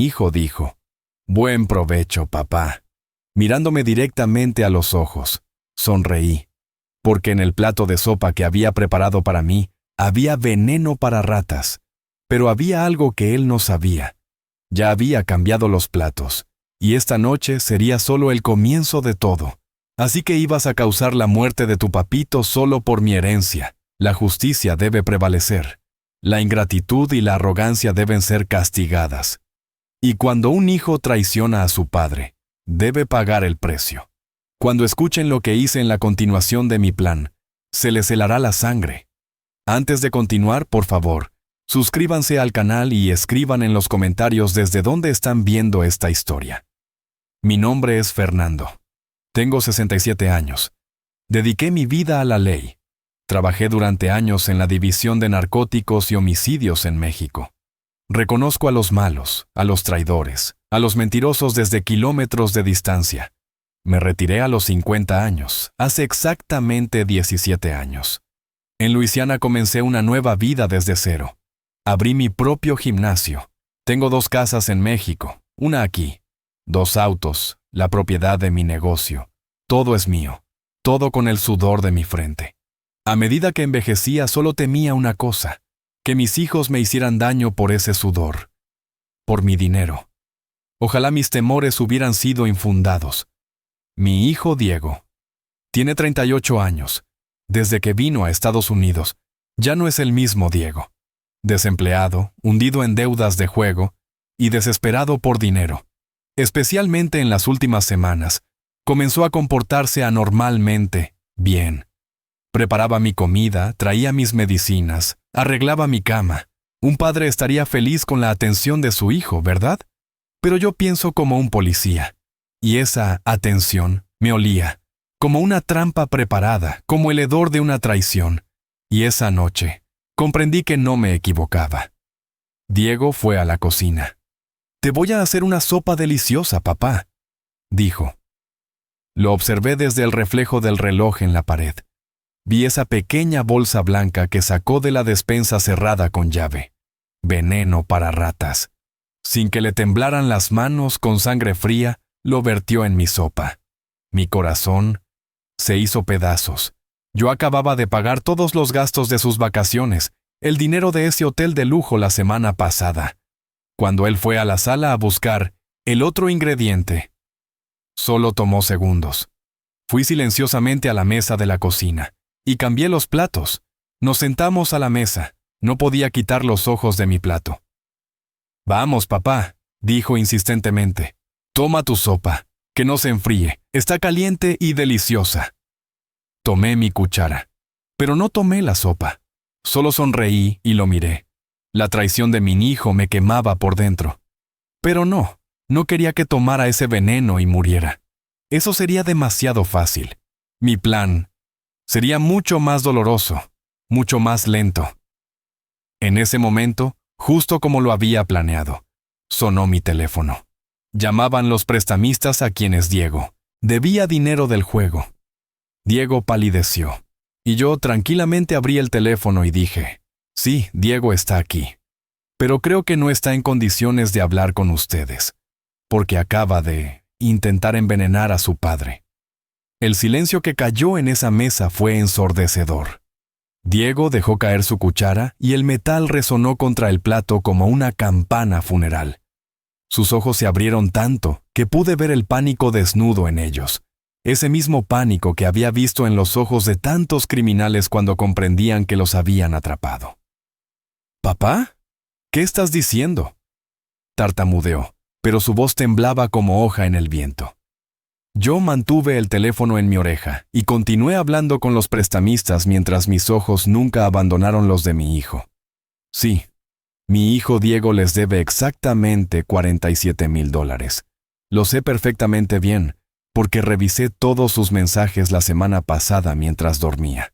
mi hijo dijo: «Buen provecho, papá». Mirándome directamente a los ojos, sonreí, porque en el plato de sopa que había preparado para mí había veneno para ratas. Pero había algo que él no sabía. Ya había cambiado los platos, y esta noche sería solo el comienzo de todo. Así que ibas a causar la muerte de tu papito solo por mi herencia. La justicia debe prevalecer. La ingratitud y la arrogancia deben ser castigadas. Y cuando un hijo traiciona a su padre, debe pagar el precio. Cuando escuchen lo que hice en la continuación de mi plan, se les helará la sangre. Antes de continuar, por favor, suscríbanse al canal y escriban en los comentarios desde dónde están viendo esta historia. Mi nombre es Fernando. Tengo 67 años. Dediqué mi vida a la ley. Trabajé durante años en la División de Narcóticos y Homicidios en México. Reconozco a los malos, a los traidores, a los mentirosos desde kilómetros de distancia. Me retiré a los 50 años, hace exactamente 17 años. En Luisiana comencé una nueva vida desde cero. Abrí mi propio gimnasio. Tengo 2 casas en México, una aquí, 2 autos, la propiedad de mi negocio. Todo es mío, todo con el sudor de mi frente. A medida que envejecía solo temía una cosa, que mis hijos me hicieran daño por ese sudor, por mi dinero. Ojalá mis temores hubieran sido infundados. Mi hijo Diego tiene 38 años. Desde que vino a Estados Unidos, ya no es el mismo Diego. Desempleado, hundido en deudas de juego y desesperado por dinero. Especialmente en las últimas semanas, comenzó a comportarse anormalmente bien. Preparaba mi comida, traía mis medicinas, arreglaba mi cama. Un padre estaría feliz con la atención de su hijo, ¿verdad? Pero yo pienso como un policía. Y esa atención me olía, como una trampa preparada, como el hedor de una traición. Y esa noche, comprendí que no me equivocaba. Diego fue a la cocina. «Te voy a hacer una sopa deliciosa, papá», dijo. Lo observé desde el reflejo del reloj en la pared. Vi esa pequeña bolsa blanca que sacó de la despensa cerrada con llave. Veneno para ratas. Sin que le temblaran las manos, con sangre fría, lo vertió en mi sopa. Mi corazón se hizo pedazos. Yo acababa de pagar todos los gastos de sus vacaciones, el dinero de ese hotel de lujo la semana pasada. Cuando él fue a la sala a buscar el otro ingrediente, solo tomó segundos. Fui silenciosamente a la mesa de la cocina y cambié los platos. Nos sentamos a la mesa. No podía quitar los ojos de mi plato. «Vamos, papá», dijo insistentemente. «Toma tu sopa, que no se enfríe. Está caliente y deliciosa». Tomé mi cuchara, pero no tomé la sopa. Solo sonreí y lo miré. La traición de mi hijo me quemaba por dentro. Pero no quería que tomara ese veneno y muriera. Eso sería demasiado fácil. Mi plan sería mucho más doloroso, mucho más lento. En ese momento, justo como lo había planeado, sonó mi teléfono. Llamaban los prestamistas a quienes Diego debía dinero del juego. Diego palideció, y yo tranquilamente abrí el teléfono y dije: «Sí, Diego está aquí, pero creo que no está en condiciones de hablar con ustedes, porque acaba de intentar envenenar a su padre». El silencio que cayó en esa mesa fue ensordecedor. Diego dejó caer su cuchara y el metal resonó contra el plato como una campana funeral. Sus ojos se abrieron tanto que pude ver el pánico desnudo en ellos. Ese mismo pánico que había visto en los ojos de tantos criminales cuando comprendían que los habían atrapado. «¿Papá? ¿Qué estás diciendo?», tartamudeó, pero su voz temblaba como hoja en el viento. Yo mantuve el teléfono en mi oreja y continué hablando con los prestamistas mientras mis ojos nunca abandonaron los de mi hijo. Sí, mi hijo Diego les debe exactamente $47,000. Lo sé perfectamente bien, porque revisé todos sus mensajes la semana pasada mientras dormía.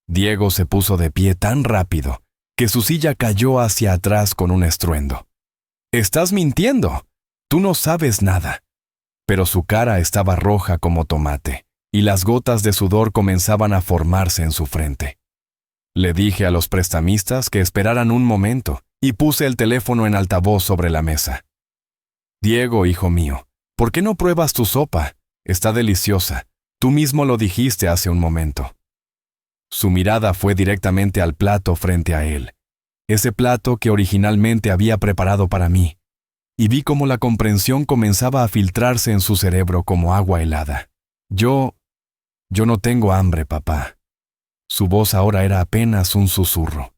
Diego se puso de pie tan rápido que su silla cayó hacia atrás con un estruendo. «¡Estás mintiendo! Tú no sabes nada». Pero su cara estaba roja como tomate, y las gotas de sudor comenzaban a formarse en su frente. Le dije a los prestamistas que esperaran un momento, y puse el teléfono en altavoz sobre la mesa. Diego, hijo mío, ¿por qué no pruebas tu sopa? Está deliciosa. Tú mismo lo dijiste hace un momento. Su mirada fue directamente al plato frente a él, ese plato que originalmente había preparado para mí, y vi cómo la comprensión comenzaba a filtrarse en su cerebro como agua helada. Yo no tengo hambre, papá. Su voz ahora era apenas un susurro.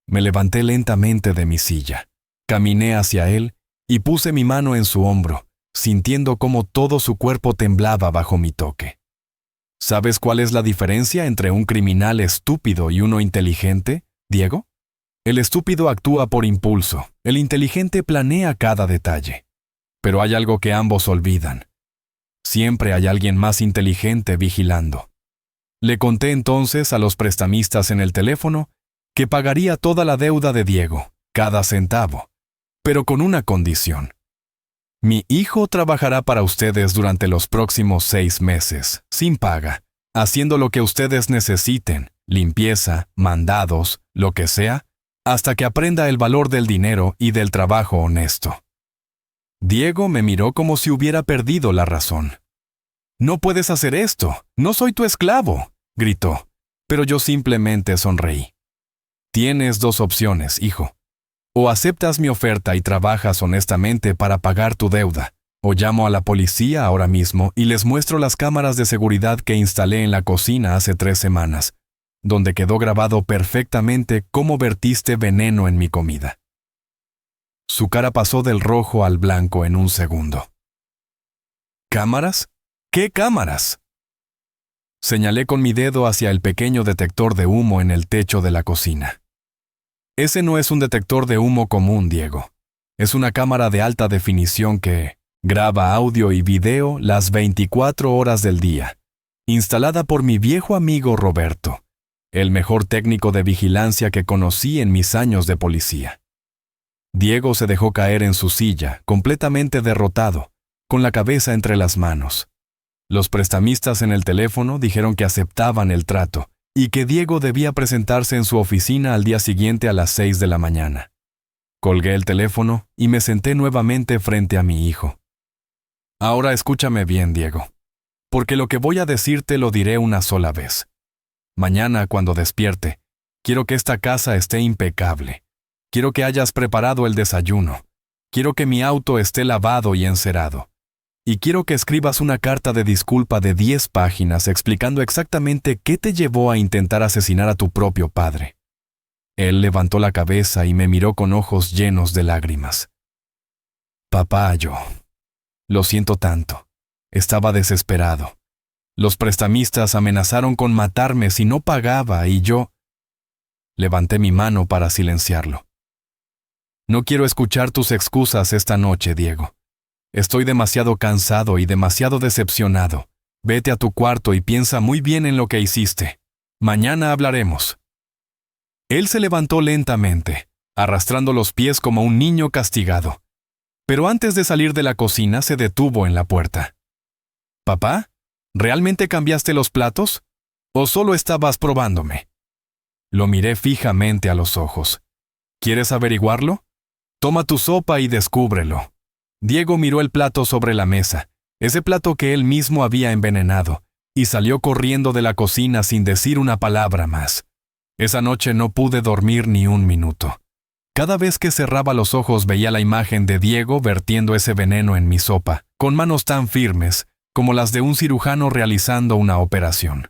Me levanté lentamente de mi silla, caminé hacia él y puse mi mano en su hombro, sintiendo cómo todo su cuerpo temblaba bajo mi toque. ¿Sabes cuál es la diferencia entre un criminal estúpido y uno inteligente, Diego? El estúpido actúa por impulso, el inteligente planea cada detalle. Pero hay algo que ambos olvidan. Siempre hay alguien más inteligente vigilando. Le conté entonces a los prestamistas en el teléfono que pagaría toda la deuda de Diego, cada centavo, pero con una condición. Mi hijo trabajará para ustedes durante los próximos 6 meses, sin paga, haciendo lo que ustedes necesiten, limpieza, mandados, lo que sea, hasta que aprenda el valor del dinero y del trabajo honesto. Diego me miró como si hubiera perdido la razón. «No puedes hacer esto, no soy tu esclavo», gritó, pero yo simplemente sonreí. «Tienes 2 opciones, hijo. O aceptas mi oferta y trabajas honestamente para pagar tu deuda, o llamo a la policía ahora mismo y les muestro las cámaras de seguridad que instalé en la cocina hace 3 semanas, donde quedó grabado perfectamente cómo vertiste veneno en mi comida». Su cara pasó del rojo al blanco en un segundo. ¿Cámaras? ¿Qué cámaras? Señalé con mi dedo hacia el pequeño detector de humo en el techo de la cocina. Ese no es un detector de humo común, Diego. Es una cámara de alta definición que graba audio y video las 24 horas del día, instalada por mi viejo amigo Roberto, el mejor técnico de vigilancia que conocí en mis años de policía. Diego se dejó caer en su silla, completamente derrotado, con la cabeza entre las manos. Los prestamistas en el teléfono dijeron que aceptaban el trato y que Diego debía presentarse en su oficina al día siguiente a las 6 de la mañana. Colgué el teléfono y me senté nuevamente frente a mi hijo. Ahora escúchame bien, Diego, porque lo que voy a decirte lo diré una sola vez. Mañana, cuando despierte, quiero que esta casa esté impecable. Quiero que hayas preparado el desayuno. Quiero que mi auto esté lavado y encerado. Y quiero que escribas una carta de disculpa de 10 páginas explicando exactamente qué te llevó a intentar asesinar a tu propio padre. Él levantó la cabeza y me miró con ojos llenos de lágrimas. Papá, lo siento tanto. Estaba desesperado. Los prestamistas amenazaron con matarme si no pagaba y yo... Levanté mi mano para silenciarlo. No quiero escuchar tus excusas esta noche, Diego. Estoy demasiado cansado y demasiado decepcionado. Vete a tu cuarto y piensa muy bien en lo que hiciste. Mañana hablaremos. Él se levantó lentamente, arrastrando los pies como un niño castigado. Pero antes de salir de la cocina se detuvo en la puerta. «Papá, ¿realmente cambiaste los platos? ¿O solo estabas probándome?» Lo miré fijamente a los ojos. «¿Quieres averiguarlo? Toma tu sopa y descúbrelo». Diego miró el plato sobre la mesa, ese plato que él mismo había envenenado, y salió corriendo de la cocina sin decir una palabra más. Esa noche no pude dormir ni un minuto. Cada vez que cerraba los ojos veía la imagen de Diego vertiendo ese veneno en mi sopa, con manos tan firmes como las de un cirujano realizando una operación.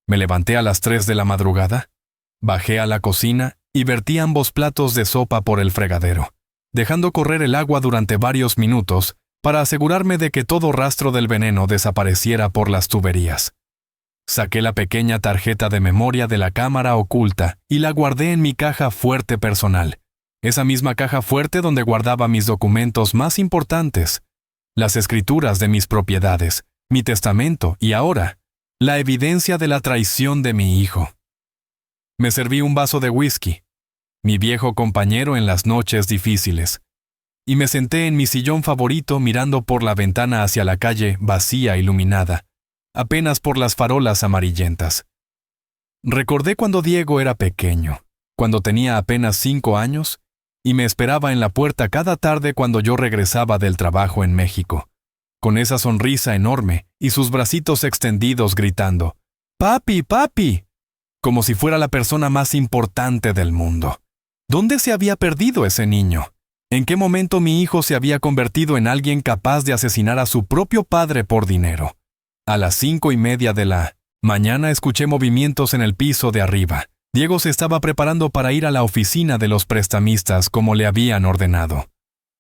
Me levanté a las 3 de la madrugada, bajé a la cocina y vertí ambos platos de sopa por el fregadero, dejando correr el agua durante varios minutos para asegurarme de que todo rastro del veneno desapareciera por las tuberías. Saqué la pequeña tarjeta de memoria de la cámara oculta y la guardé en mi caja fuerte personal, esa misma caja fuerte donde guardaba mis documentos más importantes, las escrituras de mis propiedades, mi testamento y ahora, la evidencia de la traición de mi hijo. Me serví un vaso de whisky, mi viejo compañero en las noches difíciles, y me senté en mi sillón favorito mirando por la ventana hacia la calle vacía iluminada, apenas por las farolas amarillentas. Recordé cuando Diego era pequeño, cuando tenía apenas 5 años, y me esperaba en la puerta cada tarde cuando yo regresaba del trabajo en México, con esa sonrisa enorme y sus bracitos extendidos gritando, «¡Papi, papi!», como si fuera la persona más importante del mundo. ¿Dónde se había perdido ese niño? ¿En qué momento mi hijo se había convertido en alguien capaz de asesinar a su propio padre por dinero? A las 5:30 de la mañana escuché movimientos en el piso de arriba. Diego se estaba preparando para ir a la oficina de los prestamistas como le habían ordenado.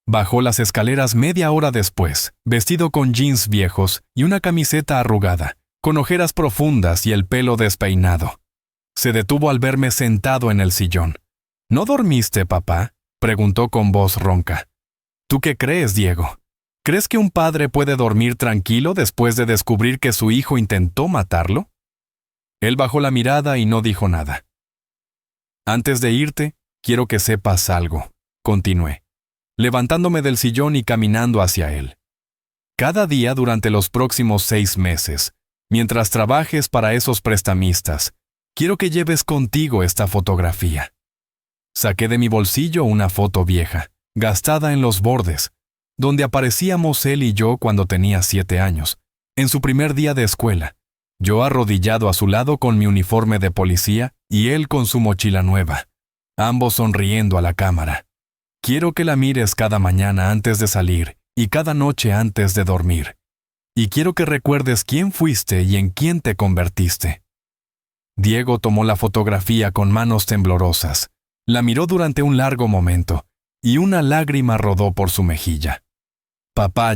Bajó las escaleras media hora después, vestido con jeans viejos y una camiseta arrugada, con ojeras profundas y el pelo despeinado. Se detuvo al verme sentado en el sillón. «¿No dormiste, papá?», preguntó con voz ronca. «¿Tú qué crees, Diego? ¿Crees que un padre puede dormir tranquilo después de descubrir que su hijo intentó matarlo?». Él bajó la mirada y no dijo nada. «Antes de irte, quiero que sepas algo», continué, levantándome del sillón y caminando hacia él. «Cada día durante los próximos 6 meses, mientras trabajes para esos prestamistas, quiero que lleves contigo esta fotografía». Saqué de mi bolsillo una foto vieja, gastada en los bordes, donde aparecíamos él y yo cuando tenía 7 años, en su primer día de escuela, yo arrodillado a su lado con mi uniforme de policía y él con su mochila nueva, ambos sonriendo a la cámara. Quiero que la mires cada mañana antes de salir y cada noche antes de dormir. Y quiero que recuerdes quién fuiste y en quién te convertiste. Diego tomó la fotografía con manos temblorosas. La miró durante un largo momento, y una lágrima rodó por su mejilla. «Papá,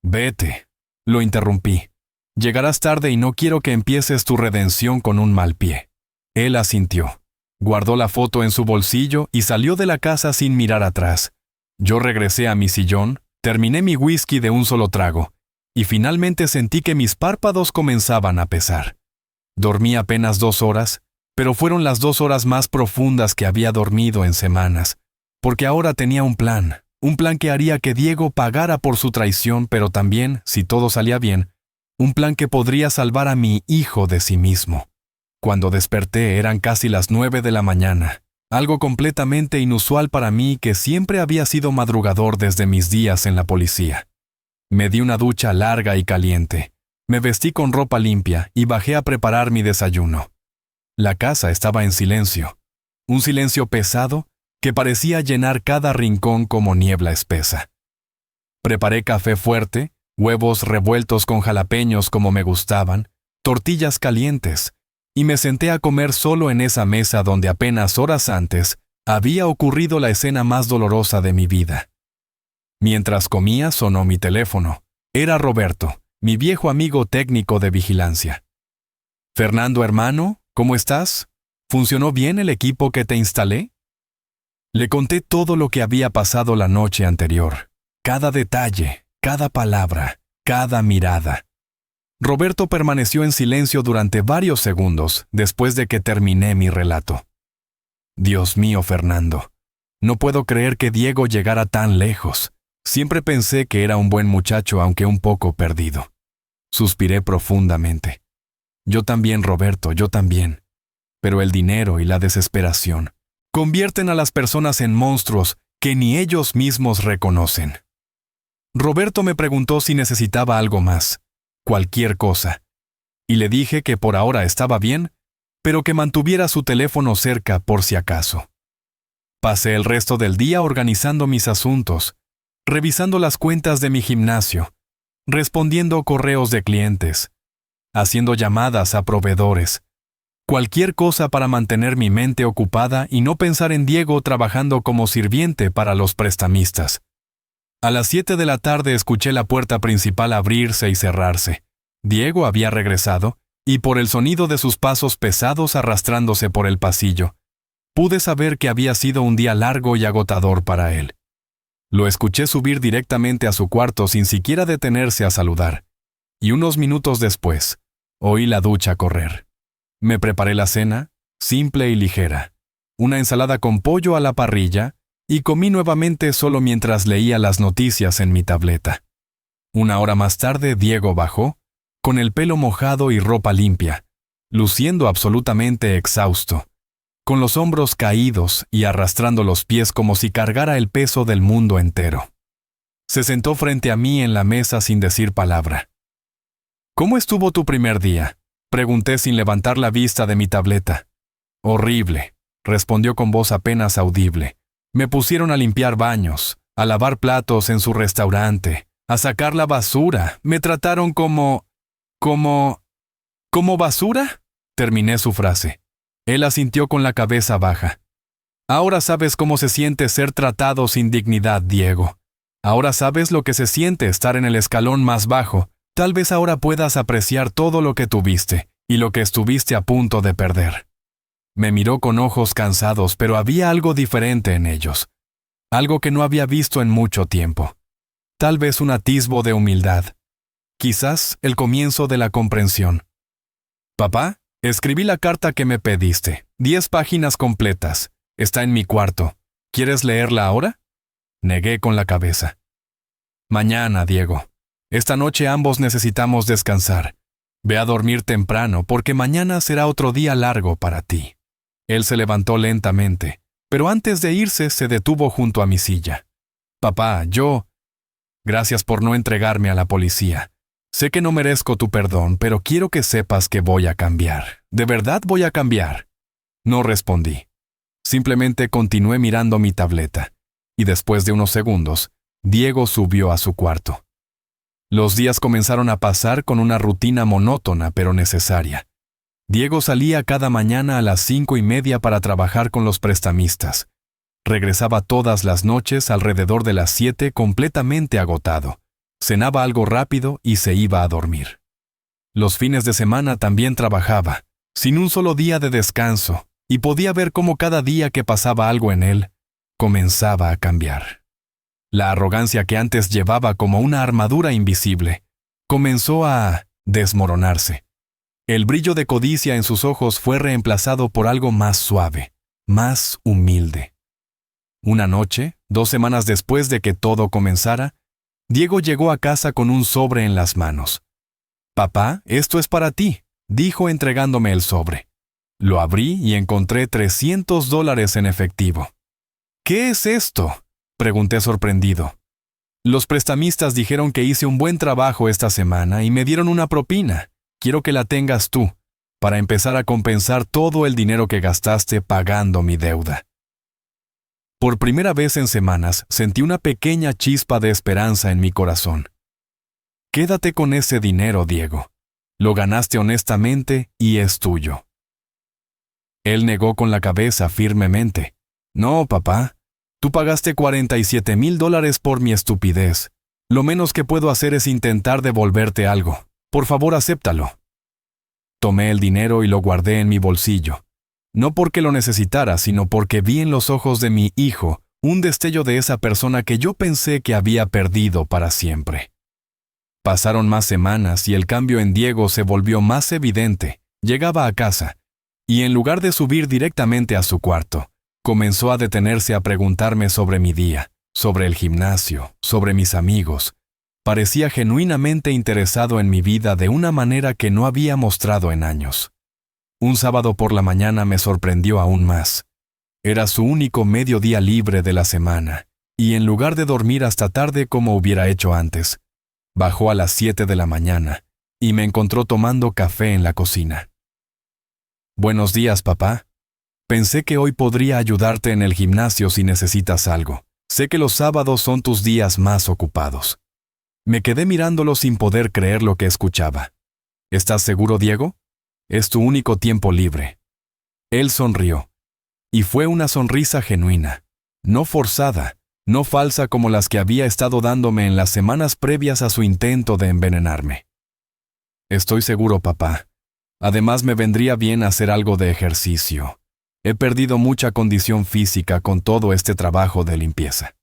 Vete», lo interrumpí. «Llegarás tarde y no quiero que empieces tu redención con un mal pie». Él asintió. Guardó la foto en su bolsillo y salió de la casa sin mirar atrás. Yo regresé a mi sillón, terminé mi whisky de un solo trago, y finalmente sentí que mis párpados comenzaban a pesar. Dormí apenas 2 horas, pero fueron las 2 horas más profundas que había dormido en semanas, porque ahora tenía un plan que haría que Diego pagara por su traición, pero también, si todo salía bien, un plan que podría salvar a mi hijo de sí mismo. Cuando desperté eran casi las 9 de la mañana, algo completamente inusual para mí que siempre había sido madrugador desde mis días en la policía. Me di una ducha larga y caliente, me vestí con ropa limpia y bajé a preparar mi desayuno. La casa estaba en silencio, un silencio pesado que parecía llenar cada rincón como niebla espesa. Preparé café fuerte, huevos revueltos con jalapeños como me gustaban, tortillas calientes, y me senté a comer solo en esa mesa donde apenas horas antes había ocurrido la escena más dolorosa de mi vida. Mientras comía sonó mi teléfono. Era Roberto, mi viejo amigo técnico de vigilancia. «Fernando, hermano, ¿cómo estás? ¿Funcionó bien el equipo que te instalé?». Le conté todo lo que había pasado la noche anterior, cada detalle, cada palabra, cada mirada. Roberto permaneció en silencio durante varios segundos después de que terminé mi relato. «Dios mío, Fernando, no puedo creer que Diego llegara tan lejos. Siempre pensé que era un buen muchacho, aunque un poco perdido». Suspiré profundamente. «Yo también, Roberto, yo también. Pero el dinero y la desesperación convierten a las personas en monstruos que ni ellos mismos reconocen». Roberto me preguntó si necesitaba algo más, cualquier cosa, y le dije que por ahora estaba bien, pero que mantuviera su teléfono cerca por si acaso. Pasé el resto del día organizando mis asuntos, revisando las cuentas de mi gimnasio, respondiendo correos de clientes, haciendo llamadas a proveedores, cualquier cosa para mantener mi mente ocupada y no pensar en Diego trabajando como sirviente para los prestamistas. A las 7 de la tarde escuché la puerta principal abrirse y cerrarse. Diego había regresado, y por el sonido de sus pasos pesados arrastrándose por el pasillo, pude saber que había sido un día largo y agotador para él. Lo escuché subir directamente a su cuarto sin siquiera detenerse a saludar, y unos minutos después, oí la ducha correr. Me preparé la cena, simple y ligera, una ensalada con pollo a la parrilla, y comí nuevamente solo mientras leía las noticias en mi tableta. Una hora más tarde, Diego bajó, con el pelo mojado y ropa limpia, luciendo absolutamente exhausto, con los hombros caídos y arrastrando los pies como si cargara el peso del mundo entero. Se sentó frente a mí en la mesa sin decir palabra. «¿Cómo estuvo tu primer día?», pregunté sin levantar la vista de mi tableta. «Horrible», respondió con voz apenas audible. «Me pusieron a limpiar baños, a lavar platos en su restaurante, a sacar la basura. Me trataron como... ¿Como basura?», terminé su frase. Él asintió con la cabeza baja. «Ahora sabes cómo se siente ser tratado sin dignidad, Diego. Ahora sabes lo que se siente estar en el escalón más bajo. Tal vez ahora puedas apreciar todo lo que tuviste y lo que estuviste a punto de perder». Me miró con ojos cansados, pero había algo diferente en ellos. Algo que no había visto en mucho tiempo. Tal vez un atisbo de humildad. Quizás el comienzo de la comprensión. «Papá, escribí la carta que me pediste. 10 páginas completas. Está en mi cuarto. ¿Quieres leerla ahora?». Negué con la cabeza. «Mañana, Diego. Esta noche ambos necesitamos descansar. Ve a dormir temprano porque mañana será otro día largo para ti». Él se levantó lentamente, pero antes de irse se detuvo junto a mi silla. «Papá, yo... Gracias por no entregarme a la policía. Sé que no merezco tu perdón, pero quiero que sepas que voy a cambiar. ¿De verdad voy a cambiar?». No respondí. Simplemente continué mirando mi tableta, y después de unos segundos, Diego subió a su cuarto. Los días comenzaron a pasar con una rutina monótona pero necesaria. Diego salía cada mañana a las 5:30 para trabajar con los prestamistas. Regresaba todas las noches alrededor de las 7 completamente agotado. Cenaba algo rápido y se iba a dormir. Los fines de semana también trabajaba, sin un solo día de descanso, y podía ver cómo cada día que pasaba algo en él, comenzaba a cambiar. La arrogancia que antes llevaba como una armadura invisible, comenzó a desmoronarse. El brillo de codicia en sus ojos fue reemplazado por algo más suave, más humilde. Una noche, 2 semanas después de que todo comenzara, Diego llegó a casa con un sobre en las manos. «Papá, esto es para ti», dijo entregándome el sobre. Lo abrí y encontré $300 en efectivo. «¿Qué es esto?», pregunté sorprendido. «Los prestamistas dijeron que hice un buen trabajo esta semana y me dieron una propina. Quiero que la tengas tú, para empezar a compensar todo el dinero que gastaste pagando mi deuda». Por primera vez en semanas sentí una pequeña chispa de esperanza en mi corazón. «Quédate con ese dinero, Diego. Lo ganaste honestamente y es tuyo». Él negó con la cabeza firmemente. «No, papá. Tú pagaste $47,000 por mi estupidez. Lo menos que puedo hacer es intentar devolverte algo. Por favor, acéptalo». Tomé el dinero y lo guardé en mi bolsillo. No porque lo necesitara, sino porque vi en los ojos de mi hijo un destello de esa persona que yo pensé que había perdido para siempre. Pasaron más semanas y el cambio en Diego se volvió más evidente. Llegaba a casa, y en lugar de subir directamente a su cuarto, comenzó a detenerse a preguntarme sobre mi día, sobre el gimnasio, sobre mis amigos. Parecía genuinamente interesado en mi vida de una manera que no había mostrado en años. Un sábado por la mañana me sorprendió aún más. Era su único mediodía libre de la semana, y en lugar de dormir hasta tarde como hubiera hecho antes, bajó a las 7 de la mañana y me encontró tomando café en la cocina. «Buenos días, papá. Pensé que hoy podría ayudarte en el gimnasio si necesitas algo. Sé que los sábados son tus días más ocupados». Me quedé mirándolo sin poder creer lo que escuchaba. «¿Estás seguro, Diego? Es tu único tiempo libre». Él sonrió. Y fue una sonrisa genuina, no forzada, no falsa como las que había estado dándome en las semanas previas a su intento de envenenarme. «Estoy seguro, papá. Además me vendría bien hacer algo de ejercicio. He perdido mucha condición física con todo este trabajo de limpieza».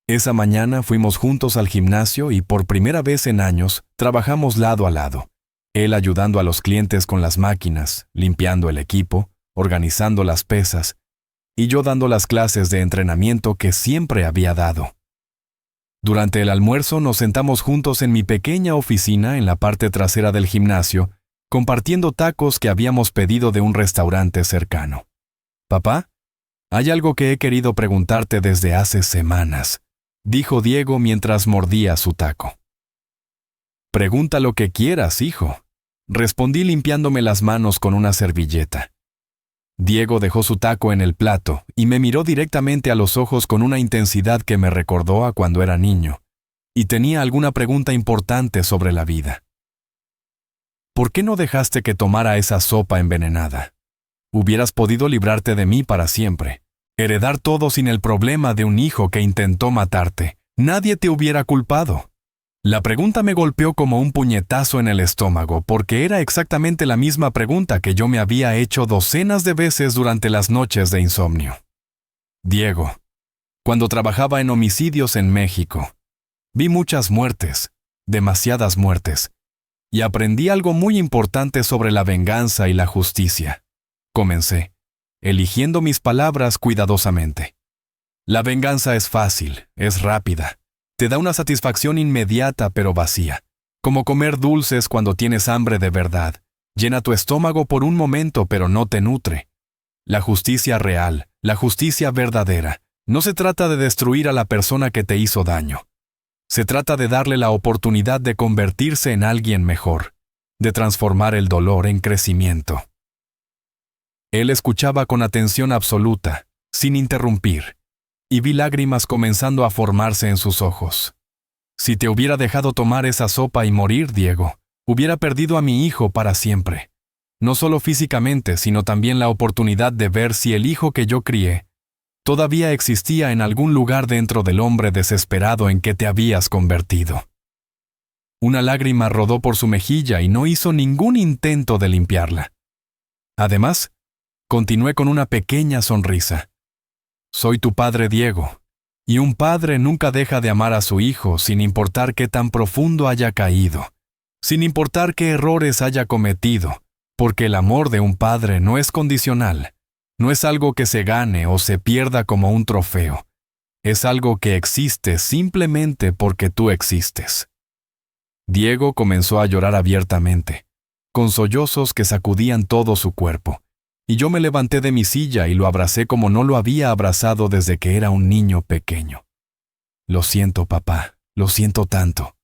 Esa mañana fuimos juntos al gimnasio y por primera vez en años trabajamos lado a lado. Él ayudando a los clientes con las máquinas, limpiando el equipo, organizando las pesas, y yo dando las clases de entrenamiento que siempre había dado. Durante el almuerzo nos sentamos juntos en mi pequeña oficina en la parte trasera del gimnasio compartiendo tacos que habíamos pedido de un restaurante cercano. «Papá, hay algo que he querido preguntarte desde hace semanas», dijo Diego mientras mordía su taco. «Pregunta lo que quieras, hijo», respondí limpiándome las manos con una servilleta. Diego dejó su taco en el plato y me miró directamente a los ojos con una intensidad que me recordó a cuando era niño, y tenía alguna pregunta importante sobre la vida. «¿Por qué no dejaste que tomara esa sopa envenenada? Hubieras podido librarte de mí para siempre, heredar todo sin el problema de un hijo que intentó matarte. Nadie te hubiera culpado». La pregunta me golpeó como un puñetazo en el estómago, porque era exactamente la misma pregunta que yo me había hecho docenas de veces durante las noches de insomnio. Diego, cuando trabajaba en homicidios en México, vi muchas muertes, demasiadas muertes, y aprendí algo muy importante sobre la venganza y la justicia. Comencé, eligiendo mis palabras cuidadosamente. La venganza es fácil, es rápida. Te da una satisfacción inmediata pero vacía, como comer dulces cuando tienes hambre de verdad. Llena tu estómago por un momento pero no te nutre. La justicia real, la justicia verdadera, no se trata de destruir a la persona que te hizo daño. Se trata de darle la oportunidad de convertirse en alguien mejor, de transformar el dolor en crecimiento. Él escuchaba con atención absoluta, sin interrumpir, y vi lágrimas comenzando a formarse en sus ojos. Si te hubiera dejado tomar esa sopa y morir, Diego, hubiera perdido a mi hijo para siempre. No solo físicamente, sino también la oportunidad de ver si el hijo que yo crié todavía existía en algún lugar dentro del hombre desesperado en que te habías convertido. Una lágrima rodó por su mejilla y no hizo ningún intento de limpiarla. Además, continué con una pequeña sonrisa. Soy tu padre, Diego, y un padre nunca deja de amar a su hijo sin importar qué tan profundo haya caído, sin importar qué errores haya cometido, porque el amor de un padre no es condicional, no es algo que se gane o se pierda como un trofeo, es algo que existe simplemente porque tú existes. Diego comenzó a llorar abiertamente, con sollozos que sacudían todo su cuerpo. Y yo me levanté de mi silla y lo abracé como no lo había abrazado desde que era un niño pequeño. Lo siento, papá, lo siento tanto.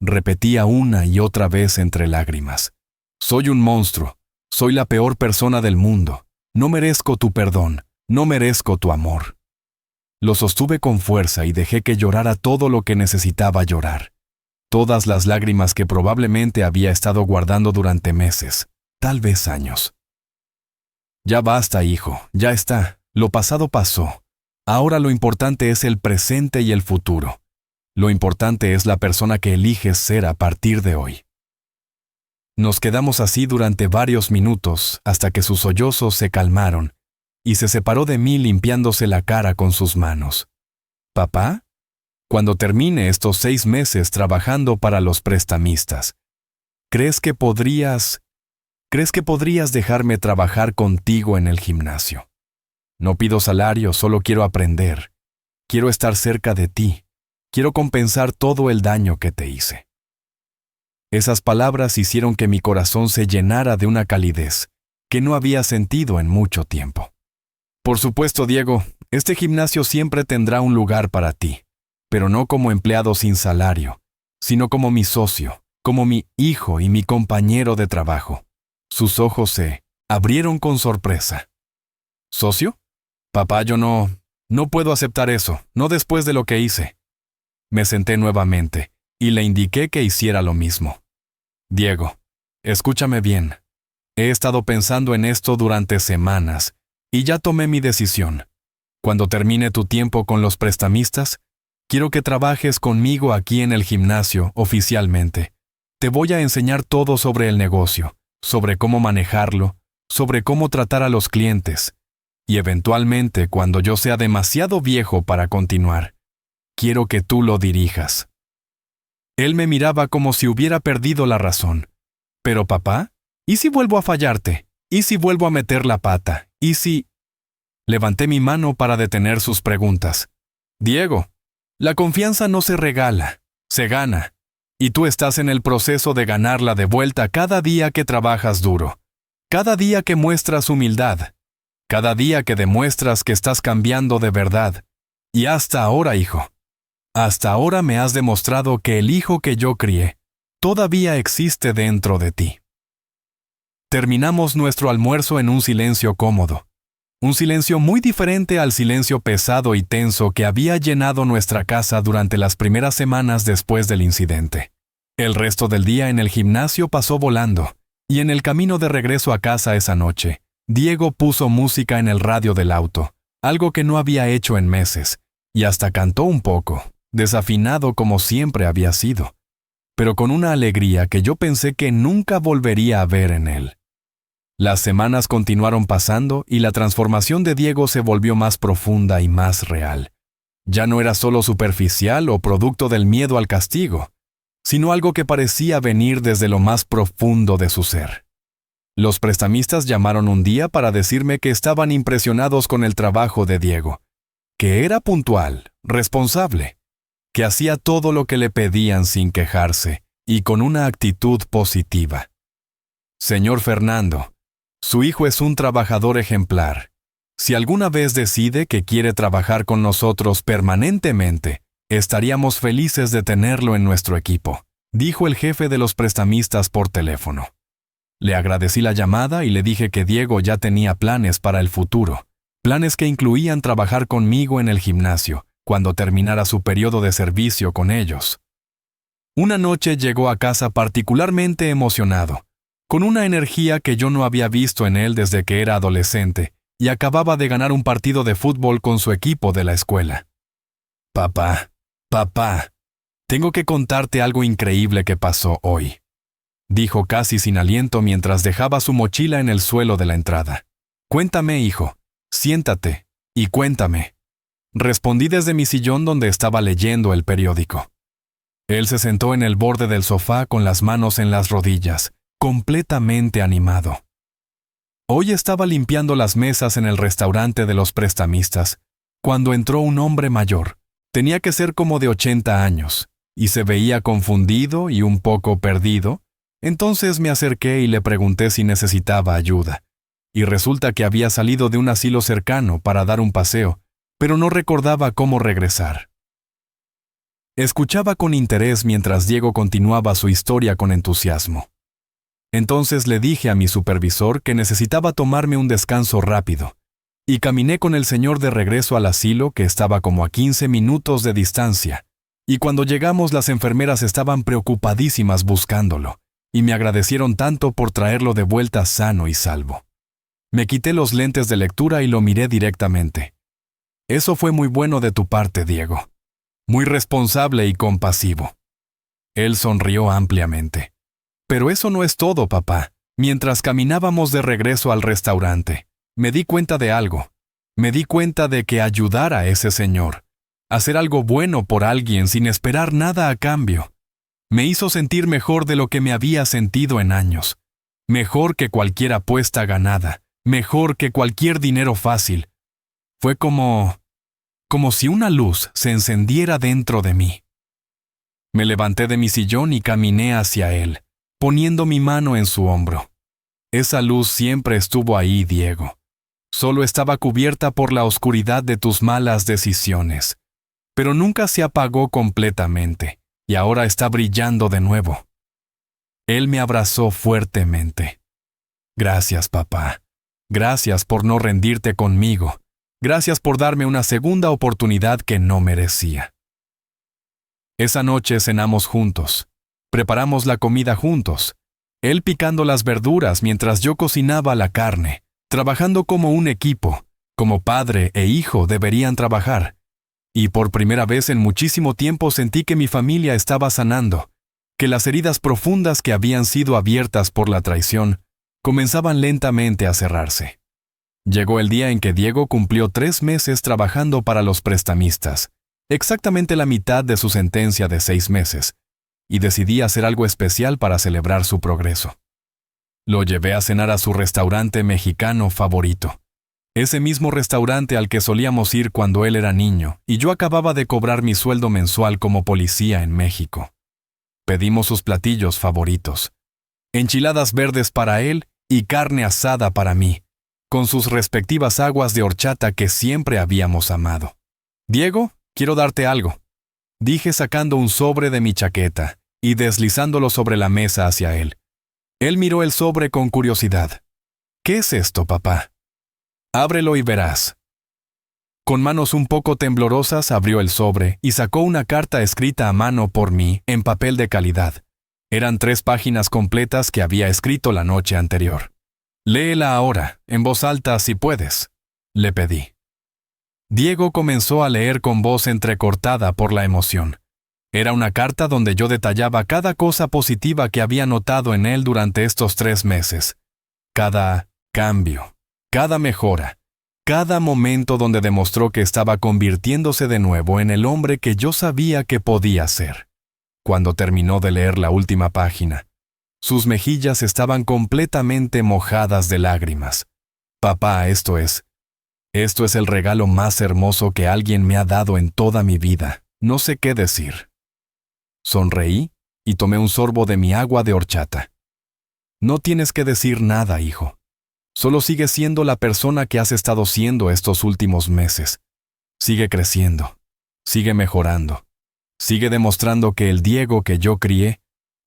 Repetía una y otra vez entre lágrimas. Soy un monstruo, soy la peor persona del mundo. No merezco tu perdón, no merezco tu amor. Lo sostuve con fuerza y dejé que llorara todo lo que necesitaba llorar. Todas las lágrimas que probablemente había estado guardando durante meses, tal vez años. Ya basta, hijo, ya está. Lo pasado pasó. Ahora lo importante es el presente y el futuro. Lo importante es la persona que eliges ser a partir de hoy. Nos quedamos así durante varios minutos hasta que sus sollozos se calmaron y se separó de mí limpiándose la cara con sus manos. ¿Papá? Cuando termine estos 6 meses trabajando para los prestamistas, ¿crees que podrías dejarme trabajar contigo en el gimnasio? No pido salario, solo quiero aprender. Quiero estar cerca de ti. Quiero compensar todo el daño que te hice. Esas palabras hicieron que mi corazón se llenara de una calidez que no había sentido en mucho tiempo. Por supuesto, Diego, este gimnasio siempre tendrá un lugar para ti, pero no como empleado sin salario, sino como mi socio, como mi hijo y mi compañero de trabajo. Sus ojos se abrieron con sorpresa. ¿Socio? Papá, yo no puedo aceptar eso, no después de lo que hice. Me senté nuevamente y le indiqué que hiciera lo mismo. Diego, escúchame bien. He estado pensando en esto durante semanas y ya tomé mi decisión. Cuando termine tu tiempo con los prestamistas, quiero que trabajes conmigo aquí en el gimnasio oficialmente. Te voy a enseñar todo sobre el negocio, sobre cómo manejarlo, sobre cómo tratar a los clientes. Y eventualmente, cuando yo sea demasiado viejo para continuar, quiero que tú lo dirijas. Él me miraba como si hubiera perdido la razón. Pero papá, ¿y si vuelvo a fallarte? ¿Y si vuelvo a meter la pata? ¿Y si...? Levanté mi mano para detener sus preguntas. Diego, la confianza no se regala, se gana. Y tú estás en el proceso de ganarla de vuelta cada día que trabajas duro, cada día que muestras humildad, cada día que demuestras que estás cambiando de verdad. Y hasta ahora, hijo, hasta ahora me has demostrado que el hijo que yo crié todavía existe dentro de ti. Terminamos nuestro almuerzo en un silencio cómodo. Un silencio muy diferente al silencio pesado y tenso que había llenado nuestra casa durante las primeras semanas después del incidente. El resto del día en el gimnasio pasó volando, y en el camino de regreso a casa esa noche, Diego puso música en el radio del auto, algo que no había hecho en meses, y hasta cantó un poco, desafinado como siempre había sido, pero con una alegría que yo pensé que nunca volvería a ver en él. Las semanas continuaron pasando y la transformación de Diego se volvió más profunda y más real. Ya no era solo superficial o producto del miedo al castigo, sino algo que parecía venir desde lo más profundo de su ser. Los prestamistas llamaron un día para decirme que estaban impresionados con el trabajo de Diego, que era puntual, responsable, que hacía todo lo que le pedían sin quejarse y con una actitud positiva. Señor Fernando, su hijo es un trabajador ejemplar. Si alguna vez decide que quiere trabajar con nosotros permanentemente, estaríamos felices de tenerlo en nuestro equipo, dijo el jefe de los prestamistas por teléfono. Le agradecí la llamada y le dije que Diego ya tenía planes para el futuro, planes que incluían trabajar conmigo en el gimnasio, cuando terminara su periodo de servicio con ellos. Una noche llegó a casa particularmente emocionado, con una energía que yo no había visto en él desde que era adolescente, y acababa de ganar un partido de fútbol con su equipo de la escuela. Papá, tengo que contarte algo increíble que pasó hoy, dijo casi sin aliento mientras dejaba su mochila en el suelo de la entrada. Cuéntame, hijo, siéntate y cuéntame. Respondí desde mi sillón donde estaba leyendo el periódico. Él se sentó en el borde del sofá con las manos en las rodillas, completamente animado. Hoy estaba limpiando las mesas en el restaurante de los prestamistas, cuando entró un hombre mayor. Tenía que ser como de 80 años, y se veía confundido y un poco perdido. Entonces me acerqué y le pregunté si necesitaba ayuda, y resulta que había salido de un asilo cercano para dar un paseo, pero no recordaba cómo regresar. Escuchaba con interés mientras Diego continuaba su historia con entusiasmo. Entonces le dije a mi supervisor que necesitaba tomarme un descanso rápido, y caminé con el señor de regreso al asilo que estaba como a 15 minutos de distancia, y cuando llegamos las enfermeras estaban preocupadísimas buscándolo, y me agradecieron tanto por traerlo de vuelta sano y salvo. Me quité los lentes de lectura y lo miré directamente. Eso fue muy bueno de tu parte, Diego. Muy responsable y compasivo. Él sonrió ampliamente. Pero eso no es todo, papá. Mientras caminábamos de regreso al restaurante, me di cuenta de algo. Me di cuenta de que ayudar a ese señor, hacer algo bueno por alguien sin esperar nada a cambio, me hizo sentir mejor de lo que me había sentido en años. Mejor que cualquier apuesta ganada, mejor que cualquier dinero fácil. Fue como si una luz se encendiera dentro de mí. Me levanté de mi sillón y caminé hacia él, poniendo mi mano en su hombro. Esa luz siempre estuvo ahí, Diego. Solo estaba cubierta por la oscuridad de tus malas decisiones, pero nunca se apagó completamente, y ahora está brillando de nuevo. Él me abrazó fuertemente. Gracias, papá. Gracias por no rendirte conmigo. Gracias por darme una segunda oportunidad que no merecía. Esa noche cenamos juntos. Preparamos la comida juntos. Él picando las verduras mientras yo cocinaba la carne, trabajando como un equipo, como padre e hijo deberían trabajar. Y por primera vez en muchísimo tiempo sentí que mi familia estaba sanando, que las heridas profundas que habían sido abiertas por la traición comenzaban lentamente a cerrarse. Llegó el día en que Diego cumplió 3 meses trabajando para los prestamistas, exactamente la mitad de su sentencia de 6 meses, y decidí hacer algo especial para celebrar su progreso. Lo llevé a cenar a su restaurante mexicano favorito, ese mismo restaurante al que solíamos ir cuando él era niño y yo acababa de cobrar mi sueldo mensual como policía en México. Pedimos sus platillos favoritos. Enchiladas verdes para él y carne asada para mí, con sus respectivas aguas de horchata que siempre habíamos amado. «Diego, quiero darte algo», dije sacando un sobre de mi chaqueta y deslizándolo sobre la mesa hacia él. Él miró el sobre con curiosidad. «¿Qué es esto, papá?» «Ábrelo y verás». Con manos un poco temblorosas abrió el sobre y sacó una carta escrita a mano por mí en papel de calidad. Eran 3 páginas completas que había escrito la noche anterior. «Léela ahora, en voz alta si puedes», le pedí. Diego comenzó a leer con voz entrecortada por la emoción. Era una carta donde yo detallaba cada cosa positiva que había notado en él durante estos 3 meses. Cada cambio, cada mejora, cada momento donde demostró que estaba convirtiéndose de nuevo en el hombre que yo sabía que podía ser. Cuando terminó de leer la última página, sus mejillas estaban completamente mojadas de lágrimas. «Papá, esto es el regalo más hermoso que alguien me ha dado en toda mi vida. No sé qué decir». Sonreí y tomé un sorbo de mi agua de horchata. «No tienes que decir nada, hijo. Solo sigue siendo la persona que has estado siendo estos últimos meses. Sigue creciendo, sigue mejorando, sigue demostrando que el Diego que yo crié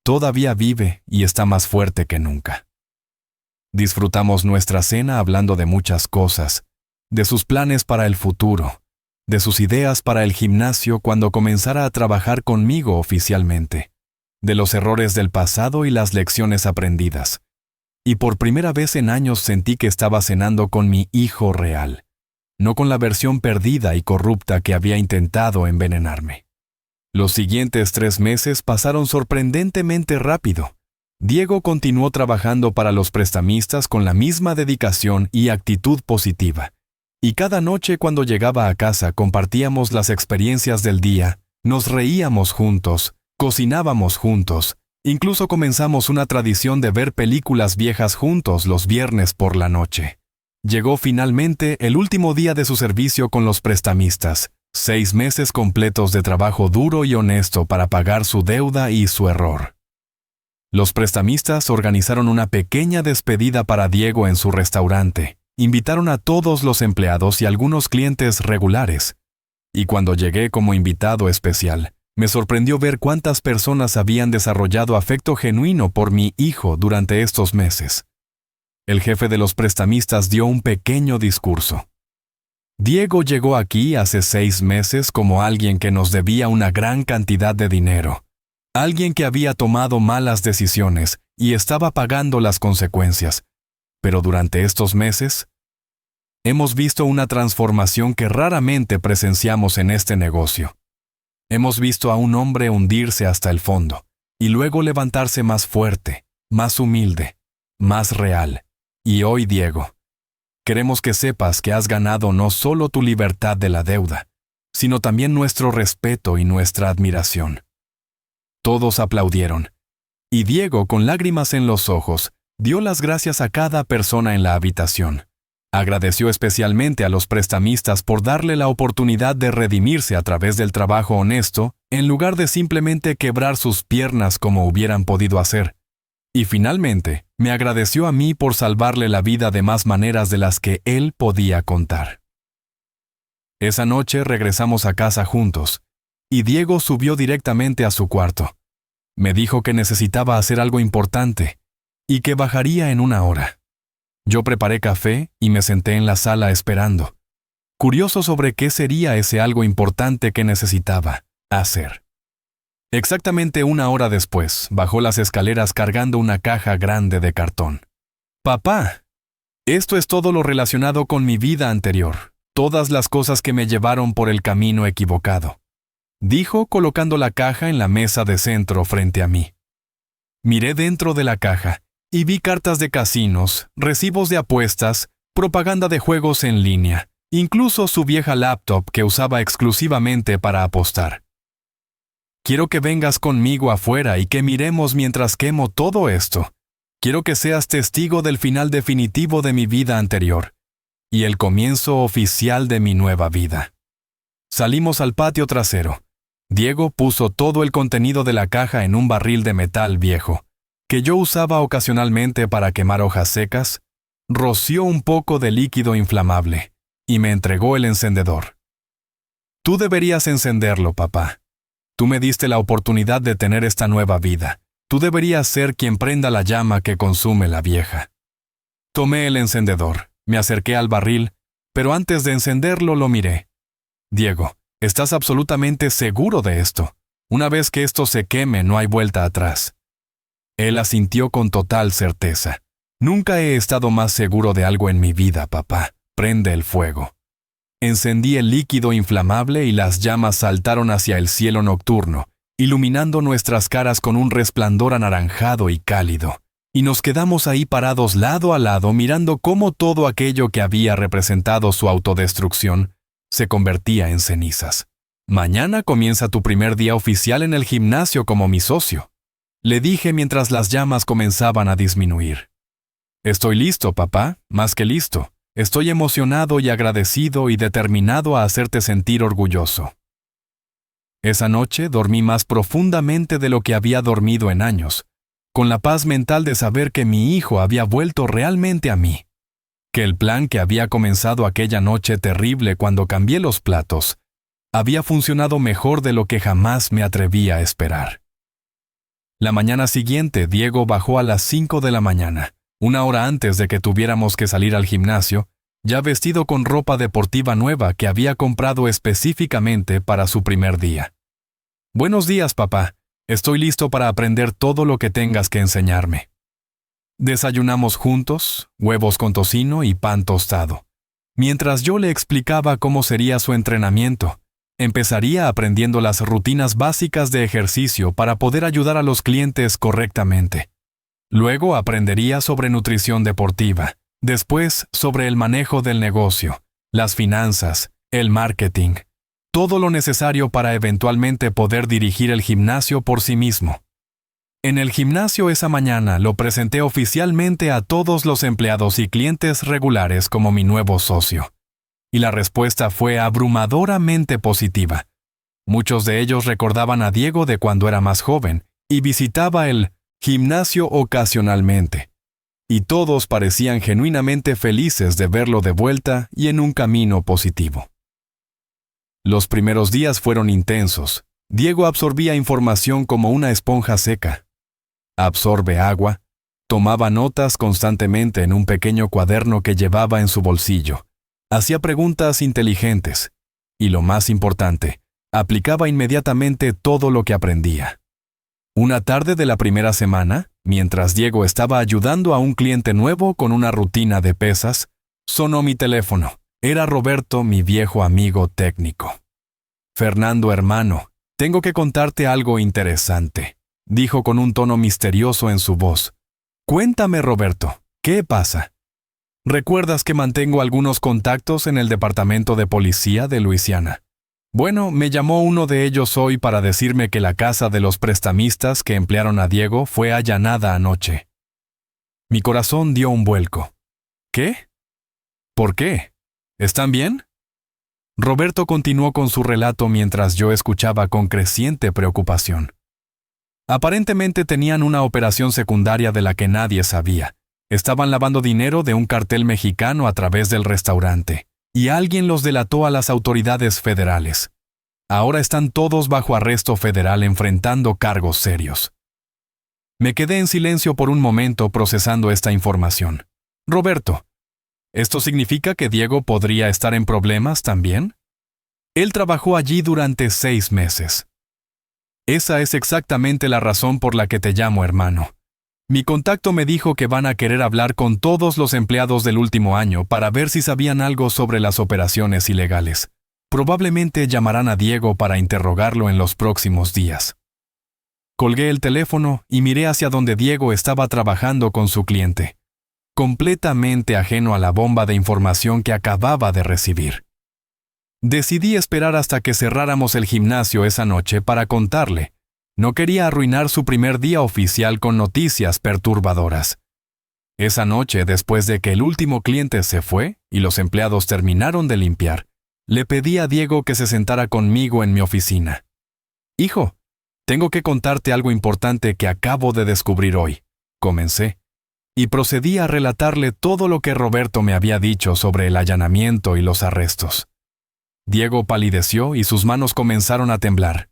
todavía vive y está más fuerte que nunca». Disfrutamos nuestra cena hablando de muchas cosas, de sus planes para el futuro, de sus ideas para el gimnasio cuando comenzara a trabajar conmigo oficialmente, de los errores del pasado y las lecciones aprendidas. Y por primera vez en años sentí que estaba cenando con mi hijo real, no con la versión perdida y corrupta que había intentado envenenarme. Los siguientes 3 meses pasaron sorprendentemente rápido. Diego continuó trabajando para los prestamistas con la misma dedicación y actitud positiva. Y cada noche cuando llegaba a casa compartíamos las experiencias del día, nos reíamos juntos, cocinábamos juntos, incluso comenzamos una tradición de ver películas viejas juntos los viernes por la noche. Llegó finalmente el último día de su servicio con los prestamistas, 6 meses completos de trabajo duro y honesto para pagar su deuda y su error. Los prestamistas organizaron una pequeña despedida para Diego en su restaurante. Invitaron a todos los empleados y algunos clientes regulares. Y cuando llegué como invitado especial, me sorprendió ver cuántas personas habían desarrollado afecto genuino por mi hijo durante estos meses. El jefe de los prestamistas dio un pequeño discurso. Diego llegó aquí hace 6 meses como alguien que nos debía una gran cantidad de dinero, alguien que había tomado malas decisiones y estaba pagando las consecuencias. Pero durante estos meses, hemos visto una transformación que raramente presenciamos en este negocio. Hemos visto a un hombre hundirse hasta el fondo, y luego levantarse más fuerte, más humilde, más real. Y hoy, Diego, queremos que sepas que has ganado no solo tu libertad de la deuda, sino también nuestro respeto y nuestra admiración. Todos aplaudieron, y Diego, con lágrimas en los ojos, dio las gracias a cada persona en la habitación. Agradeció especialmente a los prestamistas por darle la oportunidad de redimirse a través del trabajo honesto, en lugar de simplemente quebrar sus piernas como hubieran podido hacer. Y finalmente, me agradeció a mí por salvarle la vida de más maneras de las que él podía contar. Esa noche regresamos a casa juntos, y Diego subió directamente a su cuarto. Me dijo que necesitaba hacer algo importante, y que bajaría en 1 hora. Yo preparé café y me senté en la sala esperando, curioso sobre qué sería ese algo importante que necesitaba hacer. Exactamente 1 hora después, bajó las escaleras cargando una caja grande de cartón. «Papá, esto es todo lo relacionado con mi vida anterior, todas las cosas que me llevaron por el camino equivocado», dijo colocando la caja en la mesa de centro frente a mí. Miré dentro de la caja y vi cartas de casinos, recibos de apuestas, propaganda de juegos en línea, incluso su vieja laptop que usaba exclusivamente para apostar. «Quiero que vengas conmigo afuera y que miremos mientras quemo todo esto. Quiero que seas testigo del final definitivo de mi vida anterior y el comienzo oficial de mi nueva vida». Salimos al patio trasero. Diego puso todo el contenido de la caja en un barril de metal viejo, que yo usaba ocasionalmente para quemar hojas secas, roció un poco de líquido inflamable y me entregó el encendedor. Tú deberías encenderlo, papá. Tú me diste la oportunidad de tener esta nueva vida. Tú deberías ser quien prenda la llama que consume la vieja. Tomé el encendedor, me acerqué al barril, pero antes de encenderlo lo miré. Diego, ¿estás absolutamente seguro de esto? Una vez que esto se queme, no hay vuelta atrás. Él asintió con total certeza. Nunca he estado más seguro de algo en mi vida, papá. Prende el fuego. Encendí el líquido inflamable y las llamas saltaron hacia el cielo nocturno, iluminando nuestras caras con un resplandor anaranjado y cálido. Y nos quedamos ahí parados lado a lado mirando cómo todo aquello que había representado su autodestrucción se convertía en cenizas. Mañana comienza tu primer día oficial en el gimnasio como mi socio, le dije mientras las llamas comenzaban a disminuir. Estoy listo, papá, más que listo. Estoy emocionado y agradecido y determinado a hacerte sentir orgulloso. Esa noche dormí más profundamente de lo que había dormido en años, con la paz mental de saber que mi hijo había vuelto realmente a mí, que el plan que había comenzado aquella noche terrible cuando cambié los platos había funcionado mejor de lo que jamás me atrevía a esperar. La mañana siguiente, Diego bajó a las 5 de la mañana, una hora antes de que tuviéramos que salir al gimnasio, ya vestido con ropa deportiva nueva que había comprado específicamente para su primer día. Buenos días, papá. Estoy listo para aprender todo lo que tengas que enseñarme. Desayunamos juntos, huevos con tocino y pan tostado. Mientras yo le explicaba cómo sería su entrenamiento, empezaría aprendiendo las rutinas básicas de ejercicio para poder ayudar a los clientes correctamente. Luego aprendería sobre nutrición deportiva, después sobre el manejo del negocio, las finanzas, el marketing, todo lo necesario para eventualmente poder dirigir el gimnasio por sí mismo. En el gimnasio esa mañana lo presenté oficialmente a todos los empleados y clientes regulares como mi nuevo socio. Y la respuesta fue abrumadoramente positiva. Muchos de ellos recordaban a Diego de cuando era más joven y visitaba el gimnasio ocasionalmente. Y todos parecían genuinamente felices de verlo de vuelta y en un camino positivo. Los primeros días fueron intensos. Diego absorbía información como una esponja seca. Absorbe agua, tomaba notas constantemente en un pequeño cuaderno que llevaba en su bolsillo. Hacía preguntas inteligentes y, lo más importante, aplicaba inmediatamente todo lo que aprendía. Una tarde de la primera semana, mientras Diego estaba ayudando a un cliente nuevo con una rutina de pesas, sonó mi teléfono. Era Roberto, mi viejo amigo técnico. Fernando, hermano, tengo que contarte algo interesante, dijo con un tono misterioso en su voz. Cuéntame, Roberto, ¿qué pasa? ¿Recuerdas que mantengo algunos contactos en el departamento de policía de Luisiana? Bueno, me llamó uno de ellos hoy para decirme que la casa de los prestamistas que emplearon a Diego fue allanada anoche. Mi corazón dio un vuelco. ¿Qué? ¿Por qué? ¿Están bien? Roberto continuó con su relato mientras yo escuchaba con creciente preocupación. Aparentemente tenían una operación secundaria de la que nadie sabía. Estaban lavando dinero de un cartel mexicano a través del restaurante, y alguien los delató a las autoridades federales. Ahora están todos bajo arresto federal enfrentando cargos serios. Me quedé en silencio por un momento procesando esta información. Roberto, ¿esto significa que Diego podría estar en problemas también? Él trabajó allí durante 6 meses. Esa es exactamente la razón por la que te llamo, hermano. Mi contacto me dijo que van a querer hablar con todos los empleados del último año para ver si sabían algo sobre las operaciones ilegales. Probablemente llamarán a Diego para interrogarlo en los próximos días. Colgué el teléfono y miré hacia donde Diego estaba trabajando con su cliente, completamente ajeno a la bomba de información que acababa de recibir. Decidí esperar hasta que cerráramos el gimnasio esa noche para contarle. No quería arruinar su primer día oficial con noticias perturbadoras. Esa noche, después de que el último cliente se fue y los empleados terminaron de limpiar, le pedí a Diego que se sentara conmigo en mi oficina. Hijo, tengo que contarte algo importante que acabo de descubrir hoy, comencé, y procedí a relatarle todo lo que Roberto me había dicho sobre el allanamiento y los arrestos. Diego palideció y sus manos comenzaron a temblar.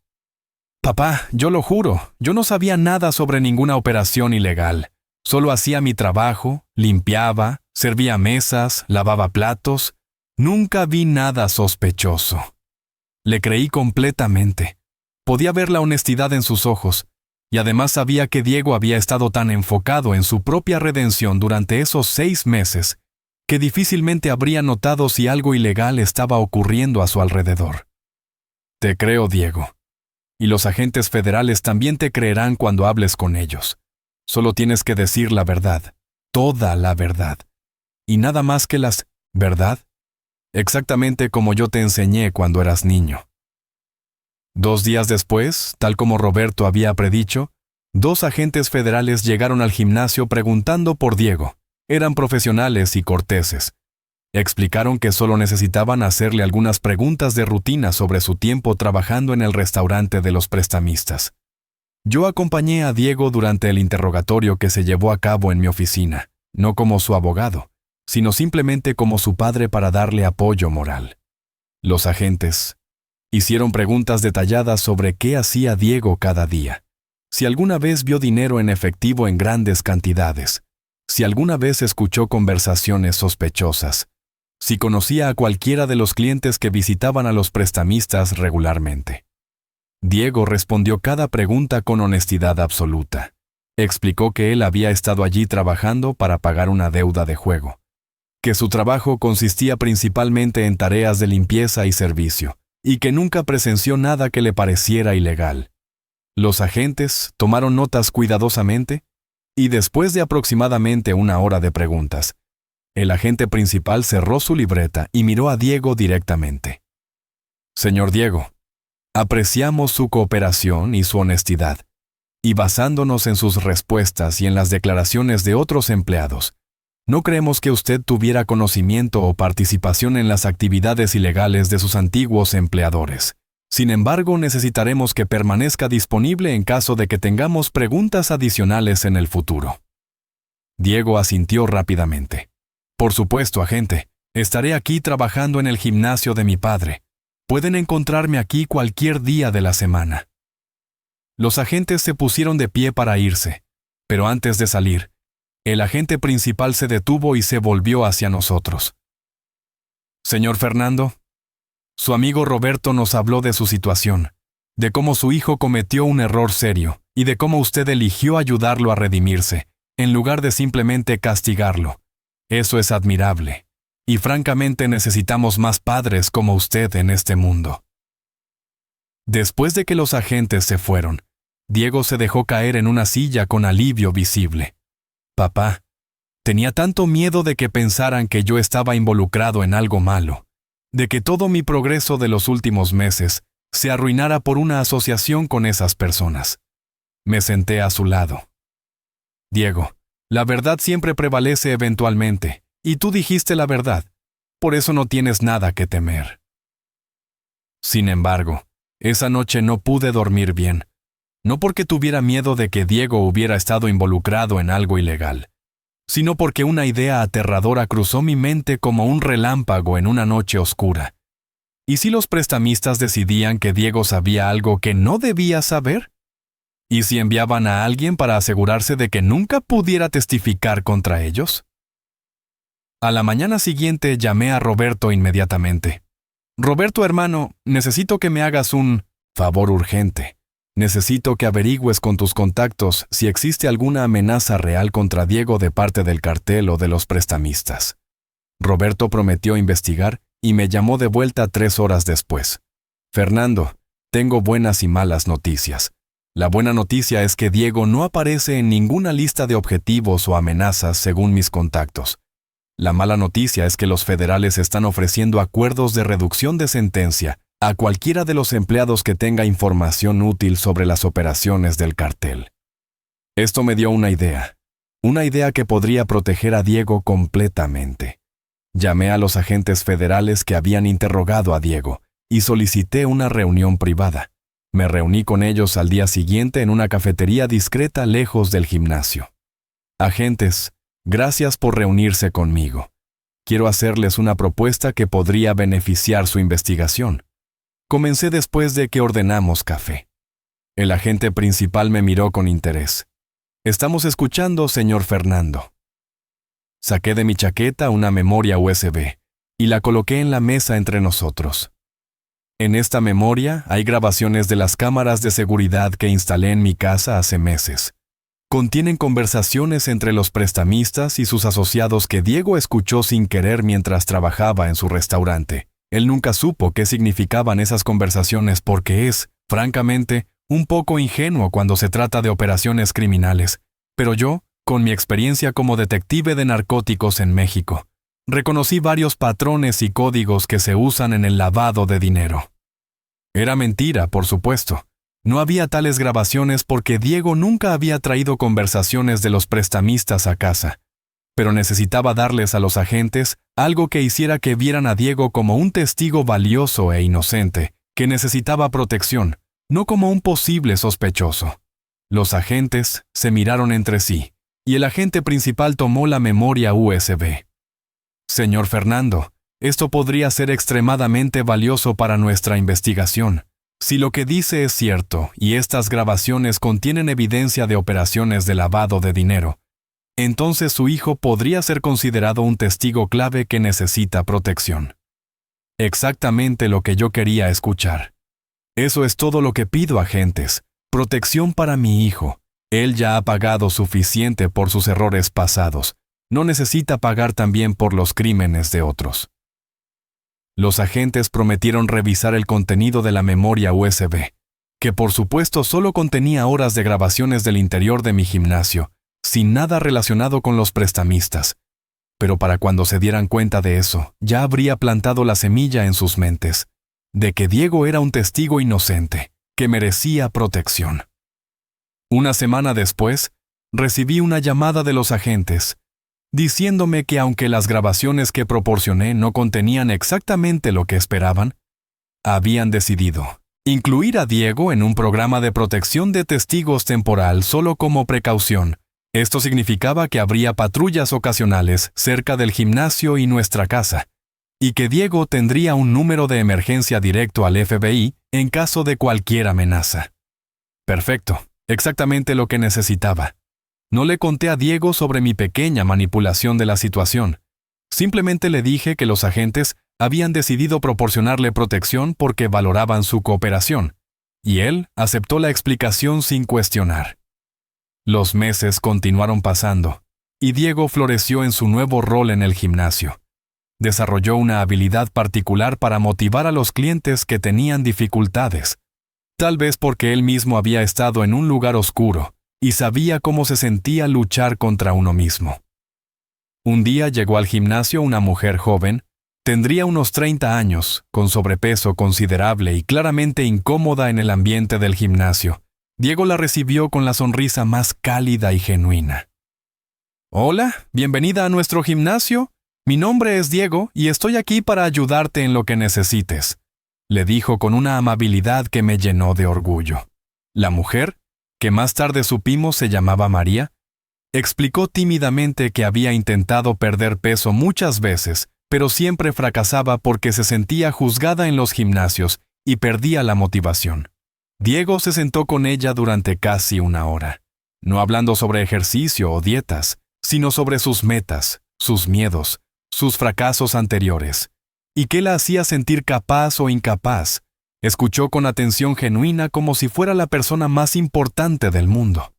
Papá, yo lo juro, yo no sabía nada sobre ninguna operación ilegal. Solo hacía mi trabajo, limpiaba, servía mesas, lavaba platos. Nunca vi nada sospechoso. Le creí completamente. Podía ver la honestidad en sus ojos, y además sabía que Diego había estado tan enfocado en su propia redención durante esos 6 meses que difícilmente habría notado si algo ilegal estaba ocurriendo a su alrededor. Te creo, Diego. Y los agentes federales también te creerán cuando hables con ellos. Solo tienes que decir la verdad, toda la verdad. Y nada más que las verdad, exactamente como yo te enseñé cuando eras niño. 2 días después, tal como Roberto había predicho, 2 agentes federales llegaron al gimnasio preguntando por Diego. Eran profesionales y corteses. Explicaron que solo necesitaban hacerle algunas preguntas de rutina sobre su tiempo trabajando en el restaurante de los prestamistas. Yo acompañé a Diego durante el interrogatorio que se llevó a cabo en mi oficina, no como su abogado, sino simplemente como su padre para darle apoyo moral. Los agentes hicieron preguntas detalladas sobre qué hacía Diego cada día, si alguna vez vio dinero en efectivo en grandes cantidades, si alguna vez escuchó conversaciones sospechosas, si conocía a cualquiera de los clientes que visitaban a los prestamistas regularmente. Diego respondió cada pregunta con honestidad absoluta. Explicó que él había estado allí trabajando para pagar una deuda de juego, que su trabajo consistía principalmente en tareas de limpieza y servicio, y que nunca presenció nada que le pareciera ilegal. Los agentes tomaron notas cuidadosamente, y después de aproximadamente 1 hora de preguntas, el agente principal cerró su libreta y miró a Diego directamente. Señor Diego, apreciamos su cooperación y su honestidad, y basándonos en sus respuestas y en las declaraciones de otros empleados, no creemos que usted tuviera conocimiento o participación en las actividades ilegales de sus antiguos empleadores. Sin embargo, necesitaremos que permanezca disponible en caso de que tengamos preguntas adicionales en el futuro. Diego asintió rápidamente. Por supuesto, agente. Estaré aquí trabajando en el gimnasio de mi padre. Pueden encontrarme aquí cualquier día de la semana. Los agentes se pusieron de pie para irse, pero antes de salir, el agente principal se detuvo y se volvió hacia nosotros. Señor Fernando, su amigo Roberto nos habló de su situación, de cómo su hijo cometió un error serio y de cómo usted eligió ayudarlo a redimirse, en lugar de simplemente castigarlo. Eso es admirable, y francamente necesitamos más padres como usted en este mundo. Después de que los agentes se fueron, Diego se dejó caer en una silla con alivio visible. Papá, tenía tanto miedo de que pensaran que yo estaba involucrado en algo malo, de que todo mi progreso de los últimos meses se arruinara por una asociación con esas personas. Me senté a su lado. Diego, la verdad siempre prevalece eventualmente, y tú dijiste la verdad, por eso no tienes nada que temer. Sin embargo, esa noche no pude dormir bien, no porque tuviera miedo de que Diego hubiera estado involucrado en algo ilegal, sino porque una idea aterradora cruzó mi mente como un relámpago en una noche oscura. ¿Y si los prestamistas decidían que Diego sabía algo que no debía saber? ¿Y si enviaban a alguien para asegurarse de que nunca pudiera testificar contra ellos? A la mañana siguiente llamé a Roberto inmediatamente. Roberto, hermano, necesito que me hagas un favor urgente. Necesito que averigües con tus contactos si existe alguna amenaza real contra Diego de parte del cartel o de los prestamistas. Roberto prometió investigar y me llamó de vuelta 3 horas después. Fernando, tengo buenas y malas noticias. La buena noticia es que Diego no aparece en ninguna lista de objetivos o amenazas según mis contactos. La mala noticia es que los federales están ofreciendo acuerdos de reducción de sentencia a cualquiera de los empleados que tenga información útil sobre las operaciones del cartel. Esto me dio una idea que podría proteger a Diego completamente. Llamé a los agentes federales que habían interrogado a Diego y solicité una reunión privada. Me reuní con ellos al día siguiente en una cafetería discreta lejos del gimnasio. Agentes, gracias por reunirse conmigo. Quiero hacerles una propuesta que podría beneficiar su investigación. Comencé después de que ordenamos café. El agente principal me miró con interés. Estamos escuchando, señor Fernando. Saqué de mi chaqueta una memoria USB y la coloqué en la mesa entre nosotros. En esta memoria hay grabaciones de las cámaras de seguridad que instalé en mi casa hace meses. Contienen conversaciones entre los prestamistas y sus asociados que Diego escuchó sin querer mientras trabajaba en su restaurante. Él nunca supo qué significaban esas conversaciones porque es, francamente, un poco ingenuo cuando se trata de operaciones criminales. Pero yo, con mi experiencia como detective de narcóticos en México, reconocí varios patrones y códigos que se usan en el lavado de dinero. Era mentira, por supuesto. No había tales grabaciones porque Diego nunca había traído conversaciones de los prestamistas a casa, pero necesitaba darles a los agentes algo que hiciera que vieran a Diego como un testigo valioso e inocente, que necesitaba protección, no como un posible sospechoso. Los agentes se miraron entre sí, y el agente principal tomó la memoria USB. Señor Fernando, esto podría ser extremadamente valioso para nuestra investigación. Si lo que dice es cierto y estas grabaciones contienen evidencia de operaciones de lavado de dinero, entonces su hijo podría ser considerado un testigo clave que necesita protección. Exactamente lo que yo quería escuchar. Eso es todo lo que pido, agentes. Protección para mi hijo. Él ya ha pagado suficiente por sus errores pasados. No necesita pagar también por los crímenes de otros. Los agentes prometieron revisar el contenido de la memoria USB, que por supuesto solo contenía horas de grabaciones del interior de mi gimnasio, sin nada relacionado con los prestamistas. Pero para cuando se dieran cuenta de eso, ya habría plantado la semilla en sus mentes, de que Diego era un testigo inocente, que merecía protección. Una semana después, recibí una llamada de los agentes, diciéndome que aunque las grabaciones que proporcioné no contenían exactamente lo que esperaban, habían decidido incluir a Diego en un programa de protección de testigos temporal solo como precaución. Esto significaba que habría patrullas ocasionales cerca del gimnasio y nuestra casa, y que Diego tendría un número de emergencia directo al FBI en caso de cualquier amenaza. Perfecto, exactamente lo que necesitaba. No le conté a Diego sobre mi pequeña manipulación de la situación. Simplemente le dije que los agentes habían decidido proporcionarle protección porque valoraban su cooperación, y él aceptó la explicación sin cuestionar. Los meses continuaron pasando, y Diego floreció en su nuevo rol en el gimnasio. Desarrolló una habilidad particular para motivar a los clientes que tenían dificultades, tal vez porque él mismo había estado en un lugar oscuro y sabía cómo se sentía luchar contra uno mismo. Un día llegó al gimnasio una mujer joven, tendría unos 30 años, con sobrepeso considerable y claramente incómoda en el ambiente del gimnasio. Diego la recibió con la sonrisa más cálida y genuina. Hola, bienvenida a nuestro gimnasio. Mi nombre es Diego y estoy aquí para ayudarte en lo que necesites, le dijo con una amabilidad que me llenó de orgullo. La mujer, que más tarde supimos se llamaba María, explicó tímidamente que había intentado perder peso muchas veces, pero siempre fracasaba porque se sentía juzgada en los gimnasios y perdía la motivación. Diego se sentó con ella durante casi una hora, no hablando sobre ejercicio o dietas, sino sobre sus metas, sus miedos, sus fracasos anteriores, y qué la hacía sentir capaz o incapaz. Escuchó con atención genuina como si fuera la persona más importante del mundo.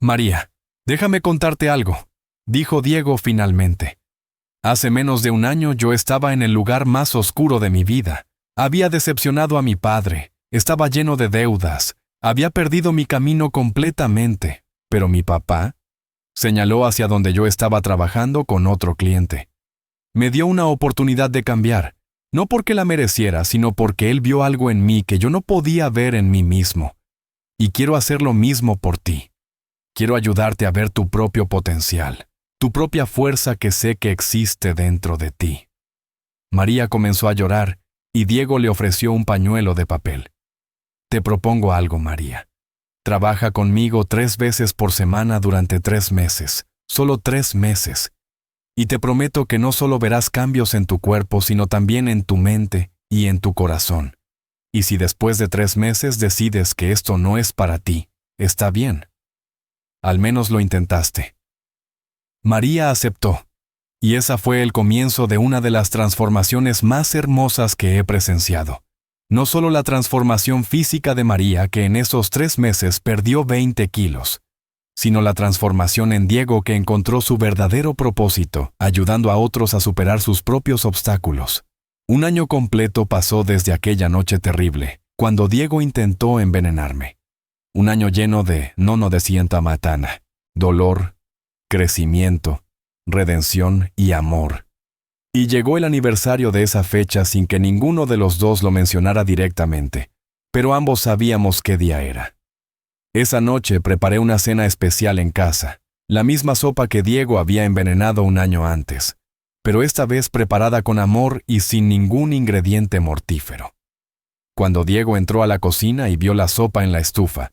María, déjame contarte algo, dijo Diego finalmente. Hace menos de un año yo estaba en el lugar más oscuro de mi vida. Había decepcionado a mi padre, estaba lleno de deudas, había perdido mi camino completamente, pero mi papá señaló hacia donde yo estaba trabajando con otro cliente. Me dio una oportunidad de cambiar, no porque la mereciera, sino porque él vio algo en mí que yo no podía ver en mí mismo. Y quiero hacer lo mismo por ti. Quiero ayudarte a ver tu propio potencial, tu propia fuerza que sé que existe dentro de ti. María comenzó a llorar y Diego le ofreció un pañuelo de papel. Te propongo algo, María. Trabaja conmigo 3 veces por semana durante 3 meses, solo 3 meses. Y te prometo que no solo verás cambios en tu cuerpo, sino también en tu mente y en tu corazón. Y si después de 3 meses decides que esto no es para ti, está bien. Al menos lo intentaste. María aceptó. Y esa fue el comienzo de una de las transformaciones más hermosas que he presenciado. No solo la transformación física de María, que en esos 3 meses perdió 20 kilos, sino la transformación en Diego, que encontró su verdadero propósito, ayudando a otros a superar sus propios obstáculos. Un año completo pasó desde aquella noche terrible, cuando Diego intentó envenenarme. Un año lleno de no de sienta matana, dolor, crecimiento, redención y amor. Y llegó el aniversario de esa fecha sin que ninguno de los dos lo mencionara directamente, pero ambos sabíamos qué día era. Esa noche preparé una cena especial en casa, la misma sopa que Diego había envenenado un año antes, pero esta vez preparada con amor y sin ningún ingrediente mortífero. Cuando Diego entró a la cocina y vio la sopa en la estufa,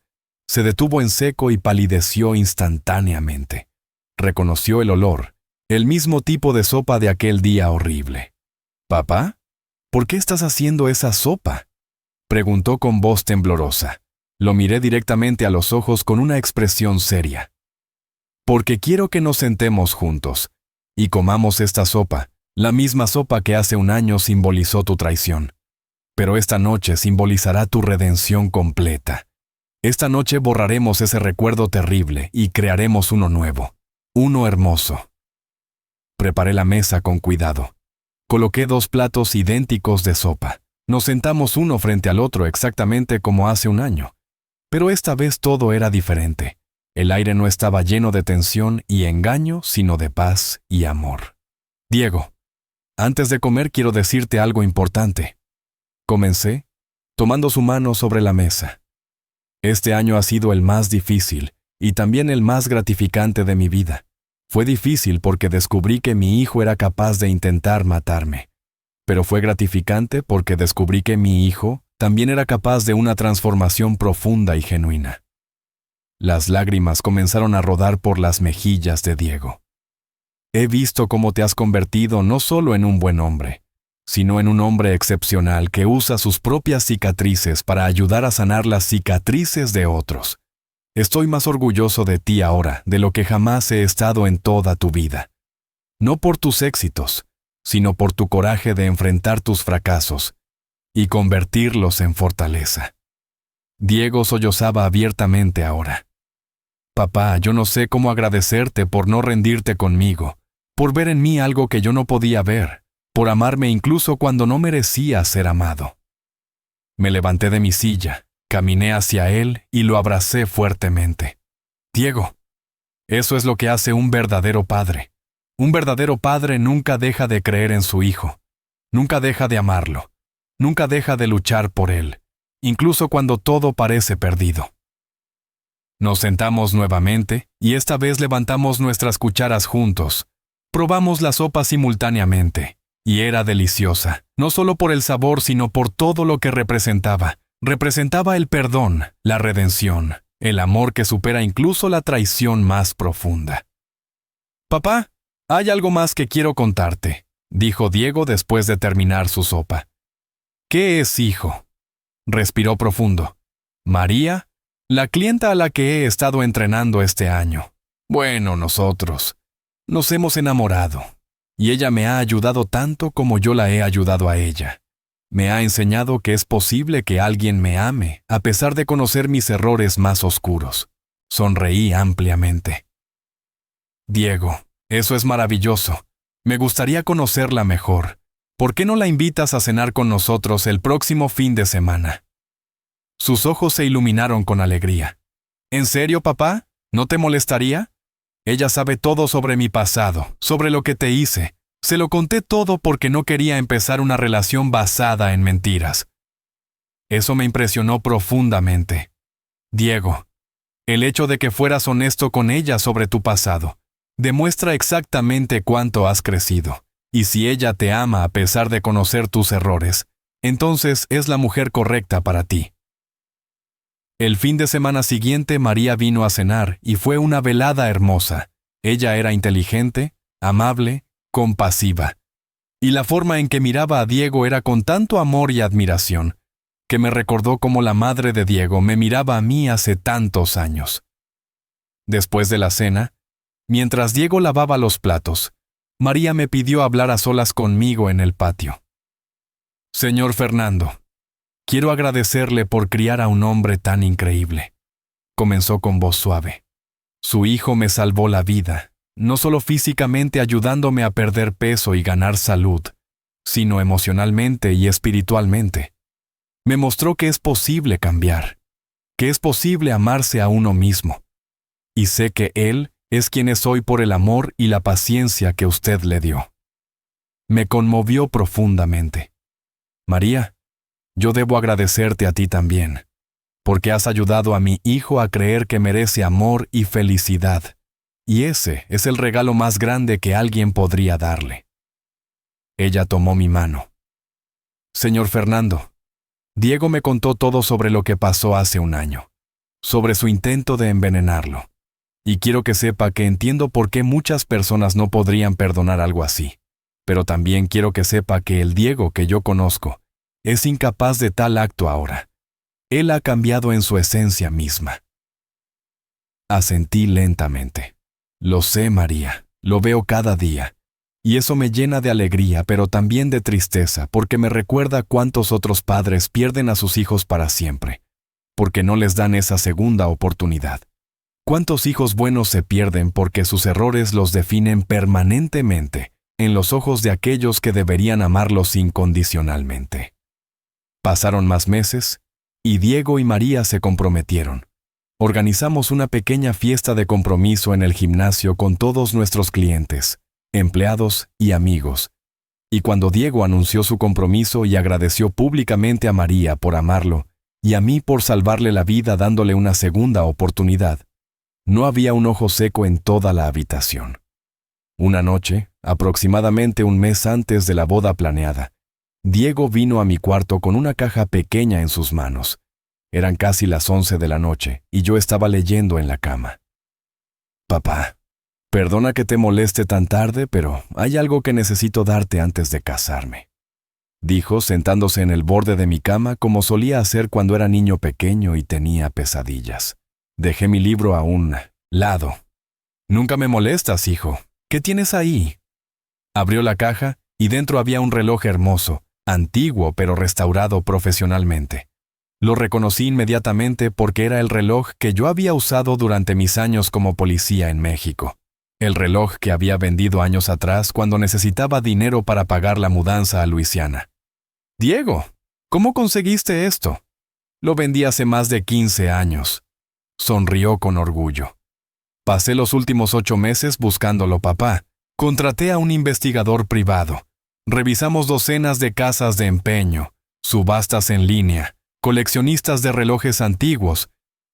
se detuvo en seco y palideció instantáneamente. Reconoció el olor, el mismo tipo de sopa de aquel día horrible. «¿Papá? ¿Por qué estás haciendo esa sopa?», preguntó con voz temblorosa. Lo miré directamente a los ojos con una expresión seria. «Porque quiero que nos sentemos juntos y comamos esta sopa, la misma sopa que hace un año simbolizó tu traición. Pero esta noche simbolizará tu redención completa. Esta noche borraremos ese recuerdo terrible y crearemos uno nuevo, uno hermoso». Preparé la mesa con cuidado. Coloqué 2 platos idénticos de sopa. Nos sentamos uno frente al otro exactamente como hace un año. Pero esta vez todo era diferente. El aire no estaba lleno de tensión y engaño, sino de paz y amor. «Diego, antes de comer quiero decirte algo importante». Comencé, tomando su mano sobre la mesa. «Este año ha sido el más difícil y también el más gratificante de mi vida. Fue difícil porque descubrí que mi hijo era capaz de intentar matarme. Pero fue gratificante porque descubrí que mi hijo también era capaz de una transformación profunda y genuina». Las lágrimas comenzaron a rodar por las mejillas de Diego. «He visto cómo te has convertido no solo en un buen hombre, sino en un hombre excepcional que usa sus propias cicatrices para ayudar a sanar las cicatrices de otros. Estoy más orgulloso de ti ahora de lo que jamás he estado en toda tu vida. No por tus éxitos, sino por tu coraje de enfrentar tus fracasos y convertirlos en fortaleza». Diego sollozaba abiertamente ahora. «Papá, yo no sé cómo agradecerte por no rendirte conmigo, por ver en mí algo que yo no podía ver, por amarme incluso cuando no merecía ser amado». Me levanté de mi silla. Caminé hacia él y lo abracé fuertemente. «Diego, eso es lo que hace un verdadero padre. Un verdadero padre nunca deja de creer en su hijo, nunca deja de amarlo, nunca deja de luchar por él, incluso cuando todo parece perdido». Nos sentamos nuevamente y esta vez levantamos nuestras cucharas juntos. Probamos la sopa simultáneamente y era deliciosa, no solo por el sabor sino por todo lo que representaba. Representaba el perdón, la redención, el amor que supera incluso la traición más profunda. «Papá, hay algo más que quiero contarte», dijo Diego después de terminar su sopa. «¿Qué es, hijo?». Respiró profundo. «María, la clienta a la que he estado entrenando este año. Bueno, nosotros nos hemos enamorado, y ella me ha ayudado tanto como yo la he ayudado a ella. Me ha enseñado que es posible que alguien me ame, a pesar de conocer mis errores más oscuros». Sonreí ampliamente. «Diego, eso es maravilloso. Me gustaría conocerla mejor. ¿Por qué no la invitas a cenar con nosotros el próximo fin de semana?». Sus ojos se iluminaron con alegría. «¿En serio, papá? ¿No te molestaría? Ella sabe todo sobre mi pasado, sobre lo que te hice. Se lo conté todo porque no quería empezar una relación basada en mentiras». Eso me impresionó profundamente. «Diego, el hecho de que fueras honesto con ella sobre tu pasado demuestra exactamente cuánto has crecido. Y si ella te ama a pesar de conocer tus errores, entonces es la mujer correcta para ti». El fin de semana siguiente María vino a cenar y fue una velada hermosa. Ella era inteligente, amable, compasiva. Y la forma en que miraba a Diego era con tanto amor y admiración, que me recordó cómo la madre de Diego me miraba a mí hace tantos años. Después de la cena, mientras Diego lavaba los platos, María me pidió hablar a solas conmigo en el patio. Señor Fernando, quiero agradecerle por criar a un hombre tan increíble. Comenzó con voz suave. Su hijo me salvó la vida, no solo físicamente ayudándome a perder peso y ganar salud, sino emocionalmente y espiritualmente. Me mostró que es posible cambiar, que es posible amarse a uno mismo. Y sé que Él es quien es hoy por el amor y la paciencia que usted le dio. Me conmovió profundamente. María, yo debo agradecerte a ti también, porque has ayudado a mi hijo a creer que merece amor y felicidad, y ese es el regalo más grande que alguien podría darle. Ella tomó mi mano. Señor Fernando, Diego me contó todo sobre lo que pasó hace un año, sobre su intento de envenenarlo, y quiero que sepa que entiendo por qué muchas personas no podrían perdonar algo así, pero también quiero que sepa que el Diego que yo conozco es incapaz de tal acto ahora. Él ha cambiado en su esencia misma. Asentí lentamente. Lo sé, María, lo veo cada día. Y eso me llena de alegría, pero también de tristeza, porque me recuerda cuántos otros padres pierden a sus hijos para siempre, porque no les dan esa segunda oportunidad. Cuántos hijos buenos se pierden porque sus errores los definen permanentemente en los ojos de aquellos que deberían amarlos incondicionalmente. Pasaron más meses, y Diego y María se comprometieron. Organizamos una pequeña fiesta de compromiso en el gimnasio con todos nuestros clientes, empleados y amigos. Y cuando Diego anunció su compromiso y agradeció públicamente a María por amarlo y a mí por salvarle la vida dándole una segunda oportunidad, no había un ojo seco en toda la habitación. Una noche, aproximadamente un mes antes de la boda planeada, Diego vino a mi cuarto con una caja pequeña en sus manos. Eran casi las 11 de la noche y yo estaba leyendo en la cama. Papá, perdona que te moleste tan tarde, pero hay algo que necesito darte antes de casarme, dijo sentándose en el borde de mi cama como solía hacer cuando era niño pequeño y tenía pesadillas. Dejé mi libro a un lado. Nunca me molestas, hijo. ¿Qué tienes ahí? Abrió la caja y dentro había un reloj hermoso, antiguo pero restaurado profesionalmente. Lo reconocí inmediatamente porque era el reloj que yo había usado durante mis años como policía en México. El reloj que había vendido años atrás cuando necesitaba dinero para pagar la mudanza a Luisiana. Diego, ¿cómo conseguiste esto? Lo vendí hace más de 15 años. Sonrió con orgullo. Pasé los últimos 8 meses buscándolo, papá. Contraté a un investigador privado. Revisamos docenas de casas de empeño, subastas en línea, coleccionistas de relojes antiguos,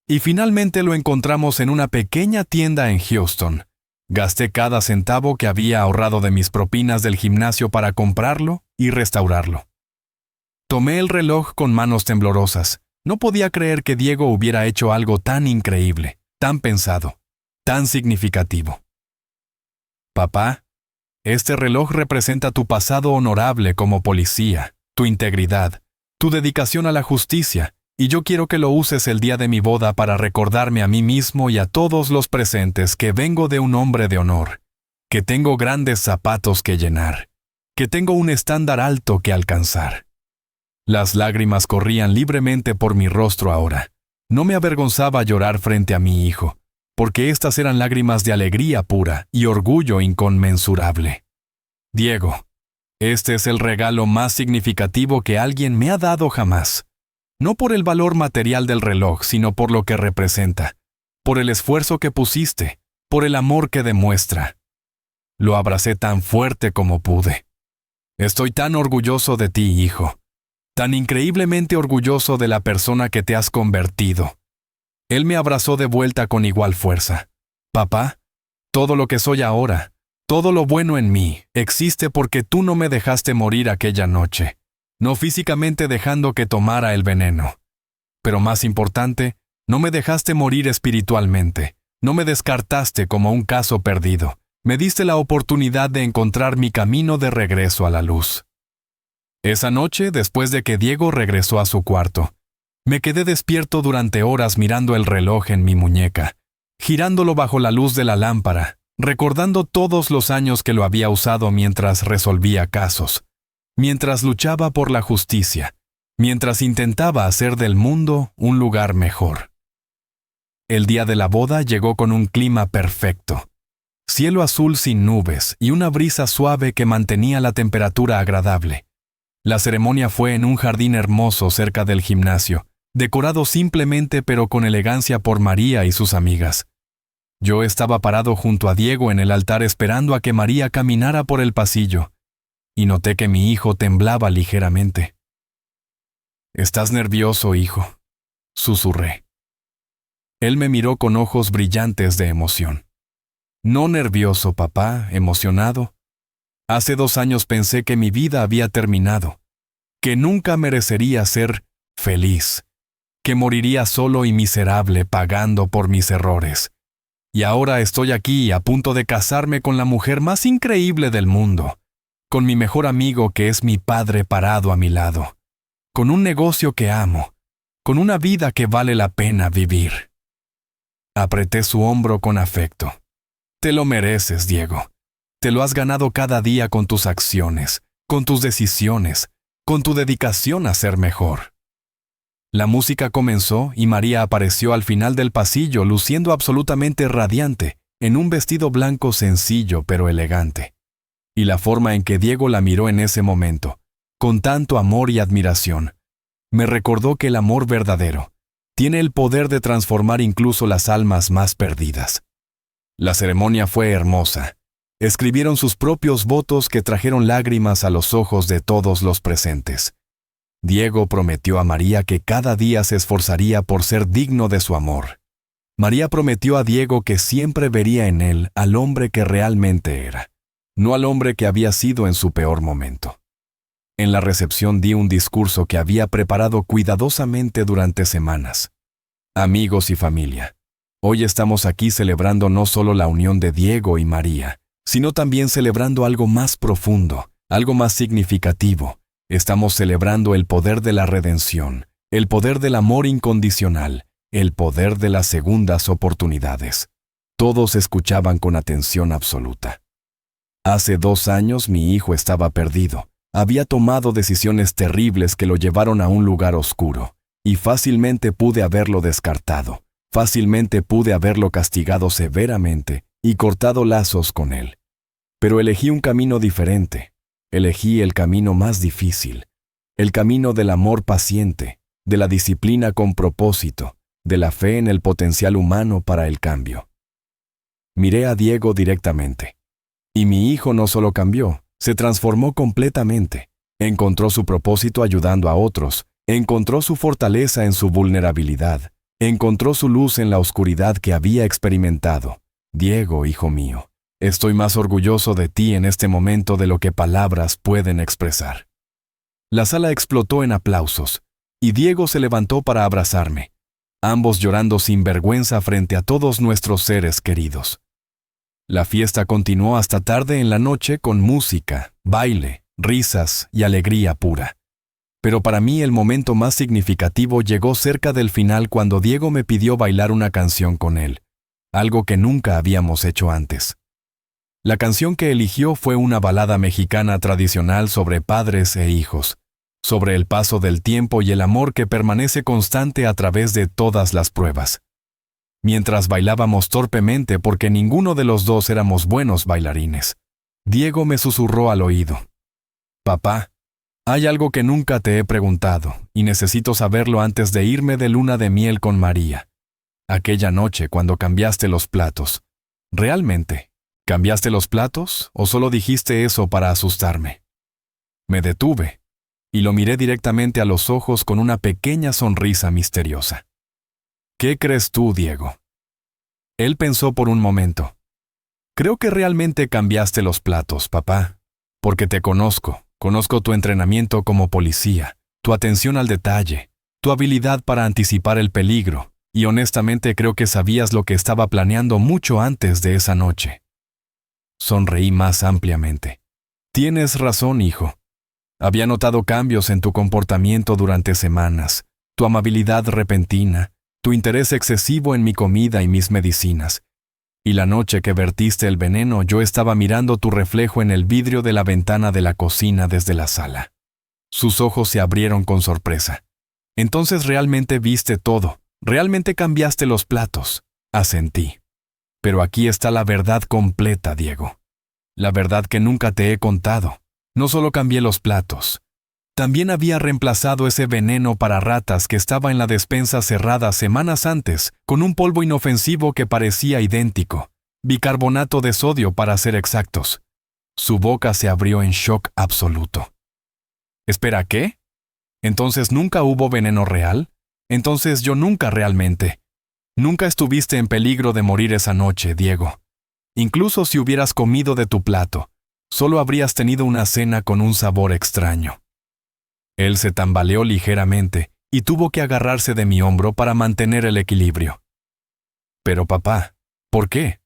y finalmente lo encontramos en una pequeña tienda en Houston. Gasté cada centavo que había ahorrado de mis propinas del gimnasio para comprarlo y restaurarlo. Tomé el reloj con manos temblorosas. No podía creer que Diego hubiera hecho algo tan increíble, tan pensado, tan significativo. Papá, este reloj representa tu pasado honorable como policía, tu integridad, tu dedicación a la justicia, y yo quiero que lo uses el día de mi boda para recordarme a mí mismo y a todos los presentes que vengo de un hombre de honor, que tengo grandes zapatos que llenar, que tengo un estándar alto que alcanzar. Las lágrimas corrían libremente por mi rostro ahora. No me avergonzaba llorar frente a mi hijo, porque estas eran lágrimas de alegría pura y orgullo inconmensurable. Diego, este es el regalo más significativo que alguien me ha dado jamás. No por el valor material del reloj, sino por lo que representa, por el esfuerzo que pusiste, por el amor que demuestra. Lo abracé tan fuerte como pude. Estoy tan orgulloso de ti, hijo, tan increíblemente orgulloso de la persona que te has convertido. Él me abrazó de vuelta con igual fuerza. Papá, todo lo que soy ahora, todo lo bueno en mí, existe porque tú no me dejaste morir aquella noche, no físicamente dejando que tomara el veneno. Pero más importante, No me dejaste morir espiritualmente. No me descartaste como un caso perdido. Me diste la oportunidad de encontrar mi camino de regreso a la luz. Esa noche, después de que Diego regresó a su cuarto, me quedé despierto durante horas mirando el reloj en mi muñeca, girándolo bajo la luz de la lámpara, recordando todos los años que lo había usado mientras resolvía casos, mientras luchaba por la justicia, mientras intentaba hacer del mundo un lugar mejor. El día de la boda llegó con un clima perfecto. Cielo azul sin nubes y una brisa suave que mantenía la temperatura agradable. La ceremonia fue en un jardín hermoso cerca del gimnasio, decorado simplemente pero con elegancia por María y sus amigas. Yo estaba parado junto a Diego en el altar esperando a que María caminara por el pasillo, y noté que mi hijo temblaba ligeramente. «¿Estás nervioso, hijo?», susurré. Él me miró con ojos brillantes de emoción. «No nervioso, papá, emocionado. Hace 2 años pensé que mi vida había terminado, que nunca merecería ser feliz, que moriría solo y miserable pagando por mis errores. Y ahora estoy aquí a punto de casarme con la mujer más increíble del mundo, con mi mejor amigo que es mi padre parado a mi lado, con un negocio que amo, con una vida que vale la pena vivir». Apreté su hombro con afecto. «Te lo mereces, Diego. Te lo has ganado cada día con tus acciones, con tus decisiones, con tu dedicación a ser mejor». La música comenzó y María apareció al final del pasillo luciendo absolutamente radiante, en un vestido blanco sencillo pero elegante. Y la forma en que Diego la miró en ese momento, con tanto amor y admiración, me recordó que el amor verdadero tiene el poder de transformar incluso las almas más perdidas. La ceremonia fue hermosa. Escribieron sus propios votos que trajeron lágrimas a los ojos de todos los presentes. Diego prometió a María que cada día se esforzaría por ser digno de su amor. María prometió a Diego que siempre vería en él al hombre que realmente era, no al hombre que había sido en su peor momento. En la recepción di un discurso que había preparado cuidadosamente durante semanas. Amigos y familia, hoy estamos aquí celebrando no solo la unión de Diego y María, sino también celebrando algo más profundo, algo más significativo. Estamos celebrando el poder de la redención, el poder del amor incondicional, el poder de las segundas oportunidades. Todos escuchaban con atención absoluta. Hace 2 años mi hijo estaba perdido. Había tomado decisiones terribles que lo llevaron a un lugar oscuro, y fácilmente pude haberlo descartado, fácilmente pude haberlo castigado severamente y cortado lazos con él. Pero elegí un camino diferente. Elegí el camino más difícil, el camino del amor paciente, de la disciplina con propósito, de la fe en el potencial humano para el cambio. Miré a Diego directamente. Y mi hijo no solo cambió, se transformó completamente. Encontró su propósito ayudando a otros, encontró su fortaleza en su vulnerabilidad, encontró su luz en la oscuridad que había experimentado. Diego, hijo mío, estoy más orgulloso de ti en este momento de lo que palabras pueden expresar. La sala explotó en aplausos, y Diego se levantó para abrazarme, ambos llorando sin vergüenza frente a todos nuestros seres queridos. La fiesta continuó hasta tarde en la noche con música, baile, risas y alegría pura. Pero para mí el momento más significativo llegó cerca del final cuando Diego me pidió bailar una canción con él, algo que nunca habíamos hecho antes. La canción que eligió fue una balada mexicana tradicional sobre padres e hijos, sobre el paso del tiempo y el amor que permanece constante a través de todas las pruebas. Mientras bailábamos torpemente porque ninguno de los dos éramos buenos bailarines, Diego me susurró al oído: «Papá, hay algo que nunca te he preguntado y necesito saberlo antes de irme de luna de miel con María. Aquella noche cuando cambiaste los platos, ¿realmente cambiaste los platos o solo dijiste eso para asustarme?» Me detuve y lo miré directamente a los ojos con una pequeña sonrisa misteriosa. «¿Qué crees tú, Diego?» Él pensó por un momento. «Creo que realmente cambiaste los platos, papá, porque te conozco tu entrenamiento como policía, tu atención al detalle, tu habilidad para anticipar el peligro, y honestamente creo que sabías lo que estaba planeando mucho antes de esa noche. Sonreí más ampliamente. Tienes razón, hijo. Había notado cambios en tu comportamiento durante semanas, tu amabilidad repentina, tu interés excesivo en mi comida y mis medicinas. Y la noche que vertiste el veneno, yo estaba mirando tu reflejo en el vidrio de la ventana de la cocina desde la sala. Sus ojos se abrieron con sorpresa. Entonces realmente viste todo, realmente cambiaste los platos. Asentí. Pero aquí está la verdad completa, Diego. La verdad que nunca te he contado. No solo cambié los platos. También había reemplazado ese veneno para ratas que estaba en la despensa cerrada semanas antes con un polvo inofensivo que parecía idéntico. Bicarbonato de sodio para ser exactos. Su boca se abrió en shock absoluto. ¿Espera, qué? ¿Entonces nunca hubo veneno real? Entonces yo nunca realmente. Nunca estuviste en peligro de morir esa noche, Diego. Incluso si hubieras comido de tu plato, solo habrías tenido una cena con un sabor extraño. Él se tambaleó ligeramente y tuvo que agarrarse de mi hombro para mantener el equilibrio. Pero papá, ¿por qué?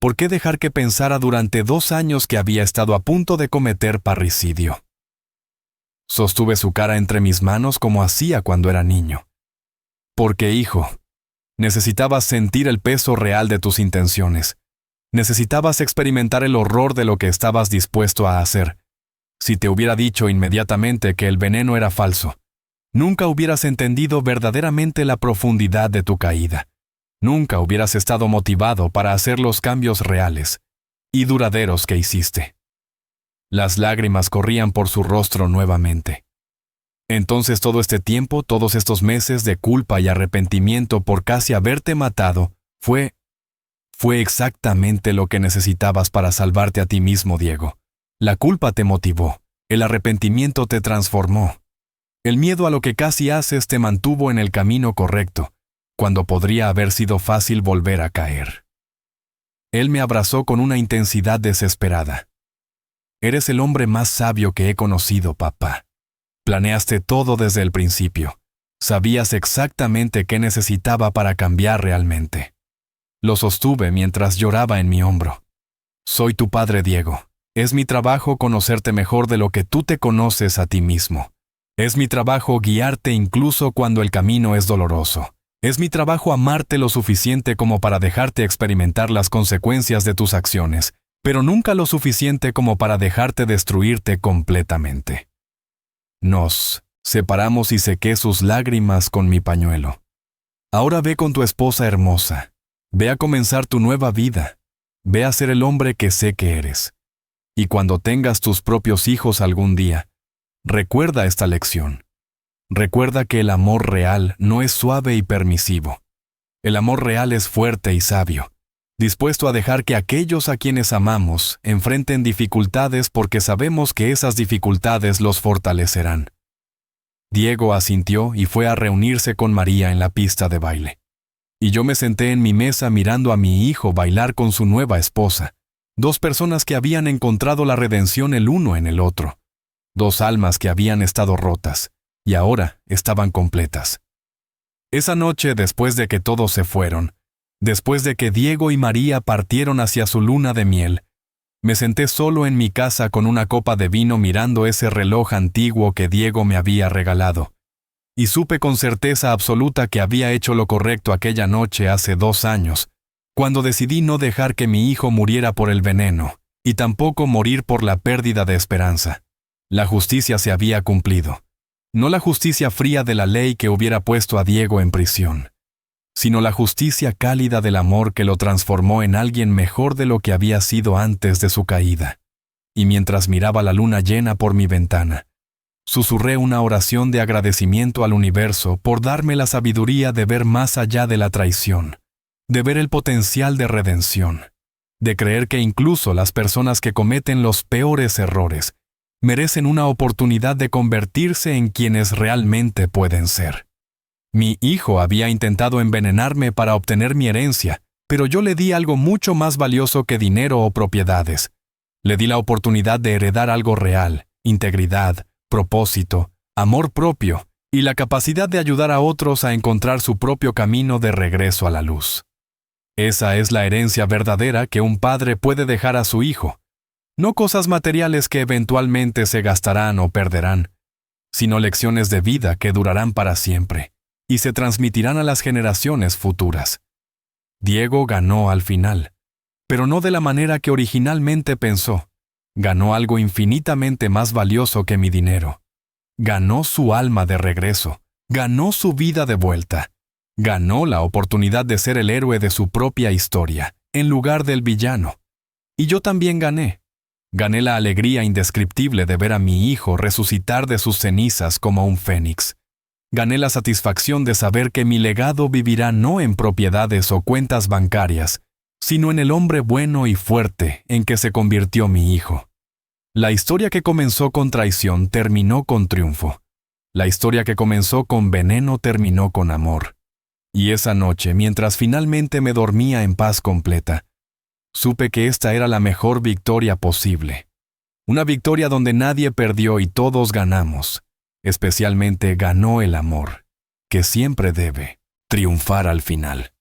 ¿Por qué dejar que pensara durante 2 años que había estado a punto de cometer parricidio? Sostuve su cara entre mis manos como hacía cuando era niño. Porque, hijo, necesitabas sentir el peso real de tus intenciones. Necesitabas experimentar el horror de lo que estabas dispuesto a hacer. Si te hubiera dicho inmediatamente que el veneno era falso, nunca hubieras entendido verdaderamente la profundidad de tu caída. Nunca hubieras estado motivado para hacer los cambios reales y duraderos que hiciste. Las lágrimas corrían por su rostro nuevamente. Entonces todo este tiempo, todos estos meses de culpa y arrepentimiento por casi haberte matado, fue exactamente lo que necesitabas para salvarte a ti mismo, Diego. La culpa te motivó, el arrepentimiento te transformó. El miedo a lo que casi haces te mantuvo en el camino correcto, cuando podría haber sido fácil volver a caer. Él me abrazó con una intensidad desesperada. Eres el hombre más sabio que he conocido, papá. Planeaste todo desde el principio. Sabías exactamente qué necesitaba para cambiar realmente. Lo sostuve mientras lloraba en mi hombro. Soy tu padre, Diego. Es mi trabajo conocerte mejor de lo que tú te conoces a ti mismo. Es mi trabajo guiarte incluso cuando el camino es doloroso. Es mi trabajo amarte lo suficiente como para dejarte experimentar las consecuencias de tus acciones, pero nunca lo suficiente como para dejarte destruirte completamente. Nos separamos y sequé sus lágrimas con mi pañuelo. Ahora ve con tu esposa hermosa. Ve a comenzar tu nueva vida. Ve a ser el hombre que sé que eres. Y cuando tengas tus propios hijos algún día, recuerda esta lección. Recuerda que el amor real no es suave y permisivo. El amor real es fuerte y sabio, dispuesto a dejar que aquellos a quienes amamos enfrenten dificultades porque sabemos que esas dificultades los fortalecerán. Diego asintió y fue a reunirse con María en la pista de baile. Y yo me senté en mi mesa mirando a mi hijo bailar con su nueva esposa. 2 personas que habían encontrado la redención el uno en el otro. 2 almas que habían estado rotas, y ahora estaban completas. Esa noche, después de que todos se fueron, después de que Diego y María partieron hacia su luna de miel, me senté solo en mi casa con una copa de vino mirando ese reloj antiguo que Diego me había regalado, y supe con certeza absoluta que había hecho lo correcto aquella noche hace 2 años, cuando decidí no dejar que mi hijo muriera por el veneno, y tampoco morir por la pérdida de esperanza. La justicia se había cumplido. No la justicia fría de la ley que hubiera puesto a Diego en prisión, sino la justicia cálida del amor que lo transformó en alguien mejor de lo que había sido antes de su caída. Y mientras miraba la luna llena por mi ventana, susurré una oración de agradecimiento al universo por darme la sabiduría de ver más allá de la traición, de ver el potencial de redención, de creer que incluso las personas que cometen los peores errores merecen una oportunidad de convertirse en quienes realmente pueden ser. Mi hijo había intentado envenenarme para obtener mi herencia, pero yo le di algo mucho más valioso que dinero o propiedades. Le di la oportunidad de heredar algo real, integridad, propósito, amor propio y la capacidad de ayudar a otros a encontrar su propio camino de regreso a la luz. Esa es la herencia verdadera que un padre puede dejar a su hijo, no cosas materiales que eventualmente se gastarán o perderán, sino lecciones de vida que durarán para siempre y se transmitirán a las generaciones futuras. Diego ganó al final, pero no de la manera que originalmente pensó. Ganó algo infinitamente más valioso que mi dinero. Ganó su alma de regreso, ganó su vida de vuelta, ganó la oportunidad de ser el héroe de su propia historia, en lugar del villano. Y yo también gané. Gané la alegría indescriptible de ver a mi hijo resucitar de sus cenizas como un fénix. Gané la satisfacción de saber que mi legado vivirá no en propiedades o cuentas bancarias, sino en el hombre bueno y fuerte en que se convirtió mi hijo. La historia que comenzó con traición terminó con triunfo. La historia que comenzó con veneno terminó con amor. Y esa noche, mientras finalmente me dormía en paz completa, supe que esta era la mejor victoria posible. Una victoria donde nadie perdió y todos ganamos. Especialmente ganó el amor, que siempre debe triunfar al final.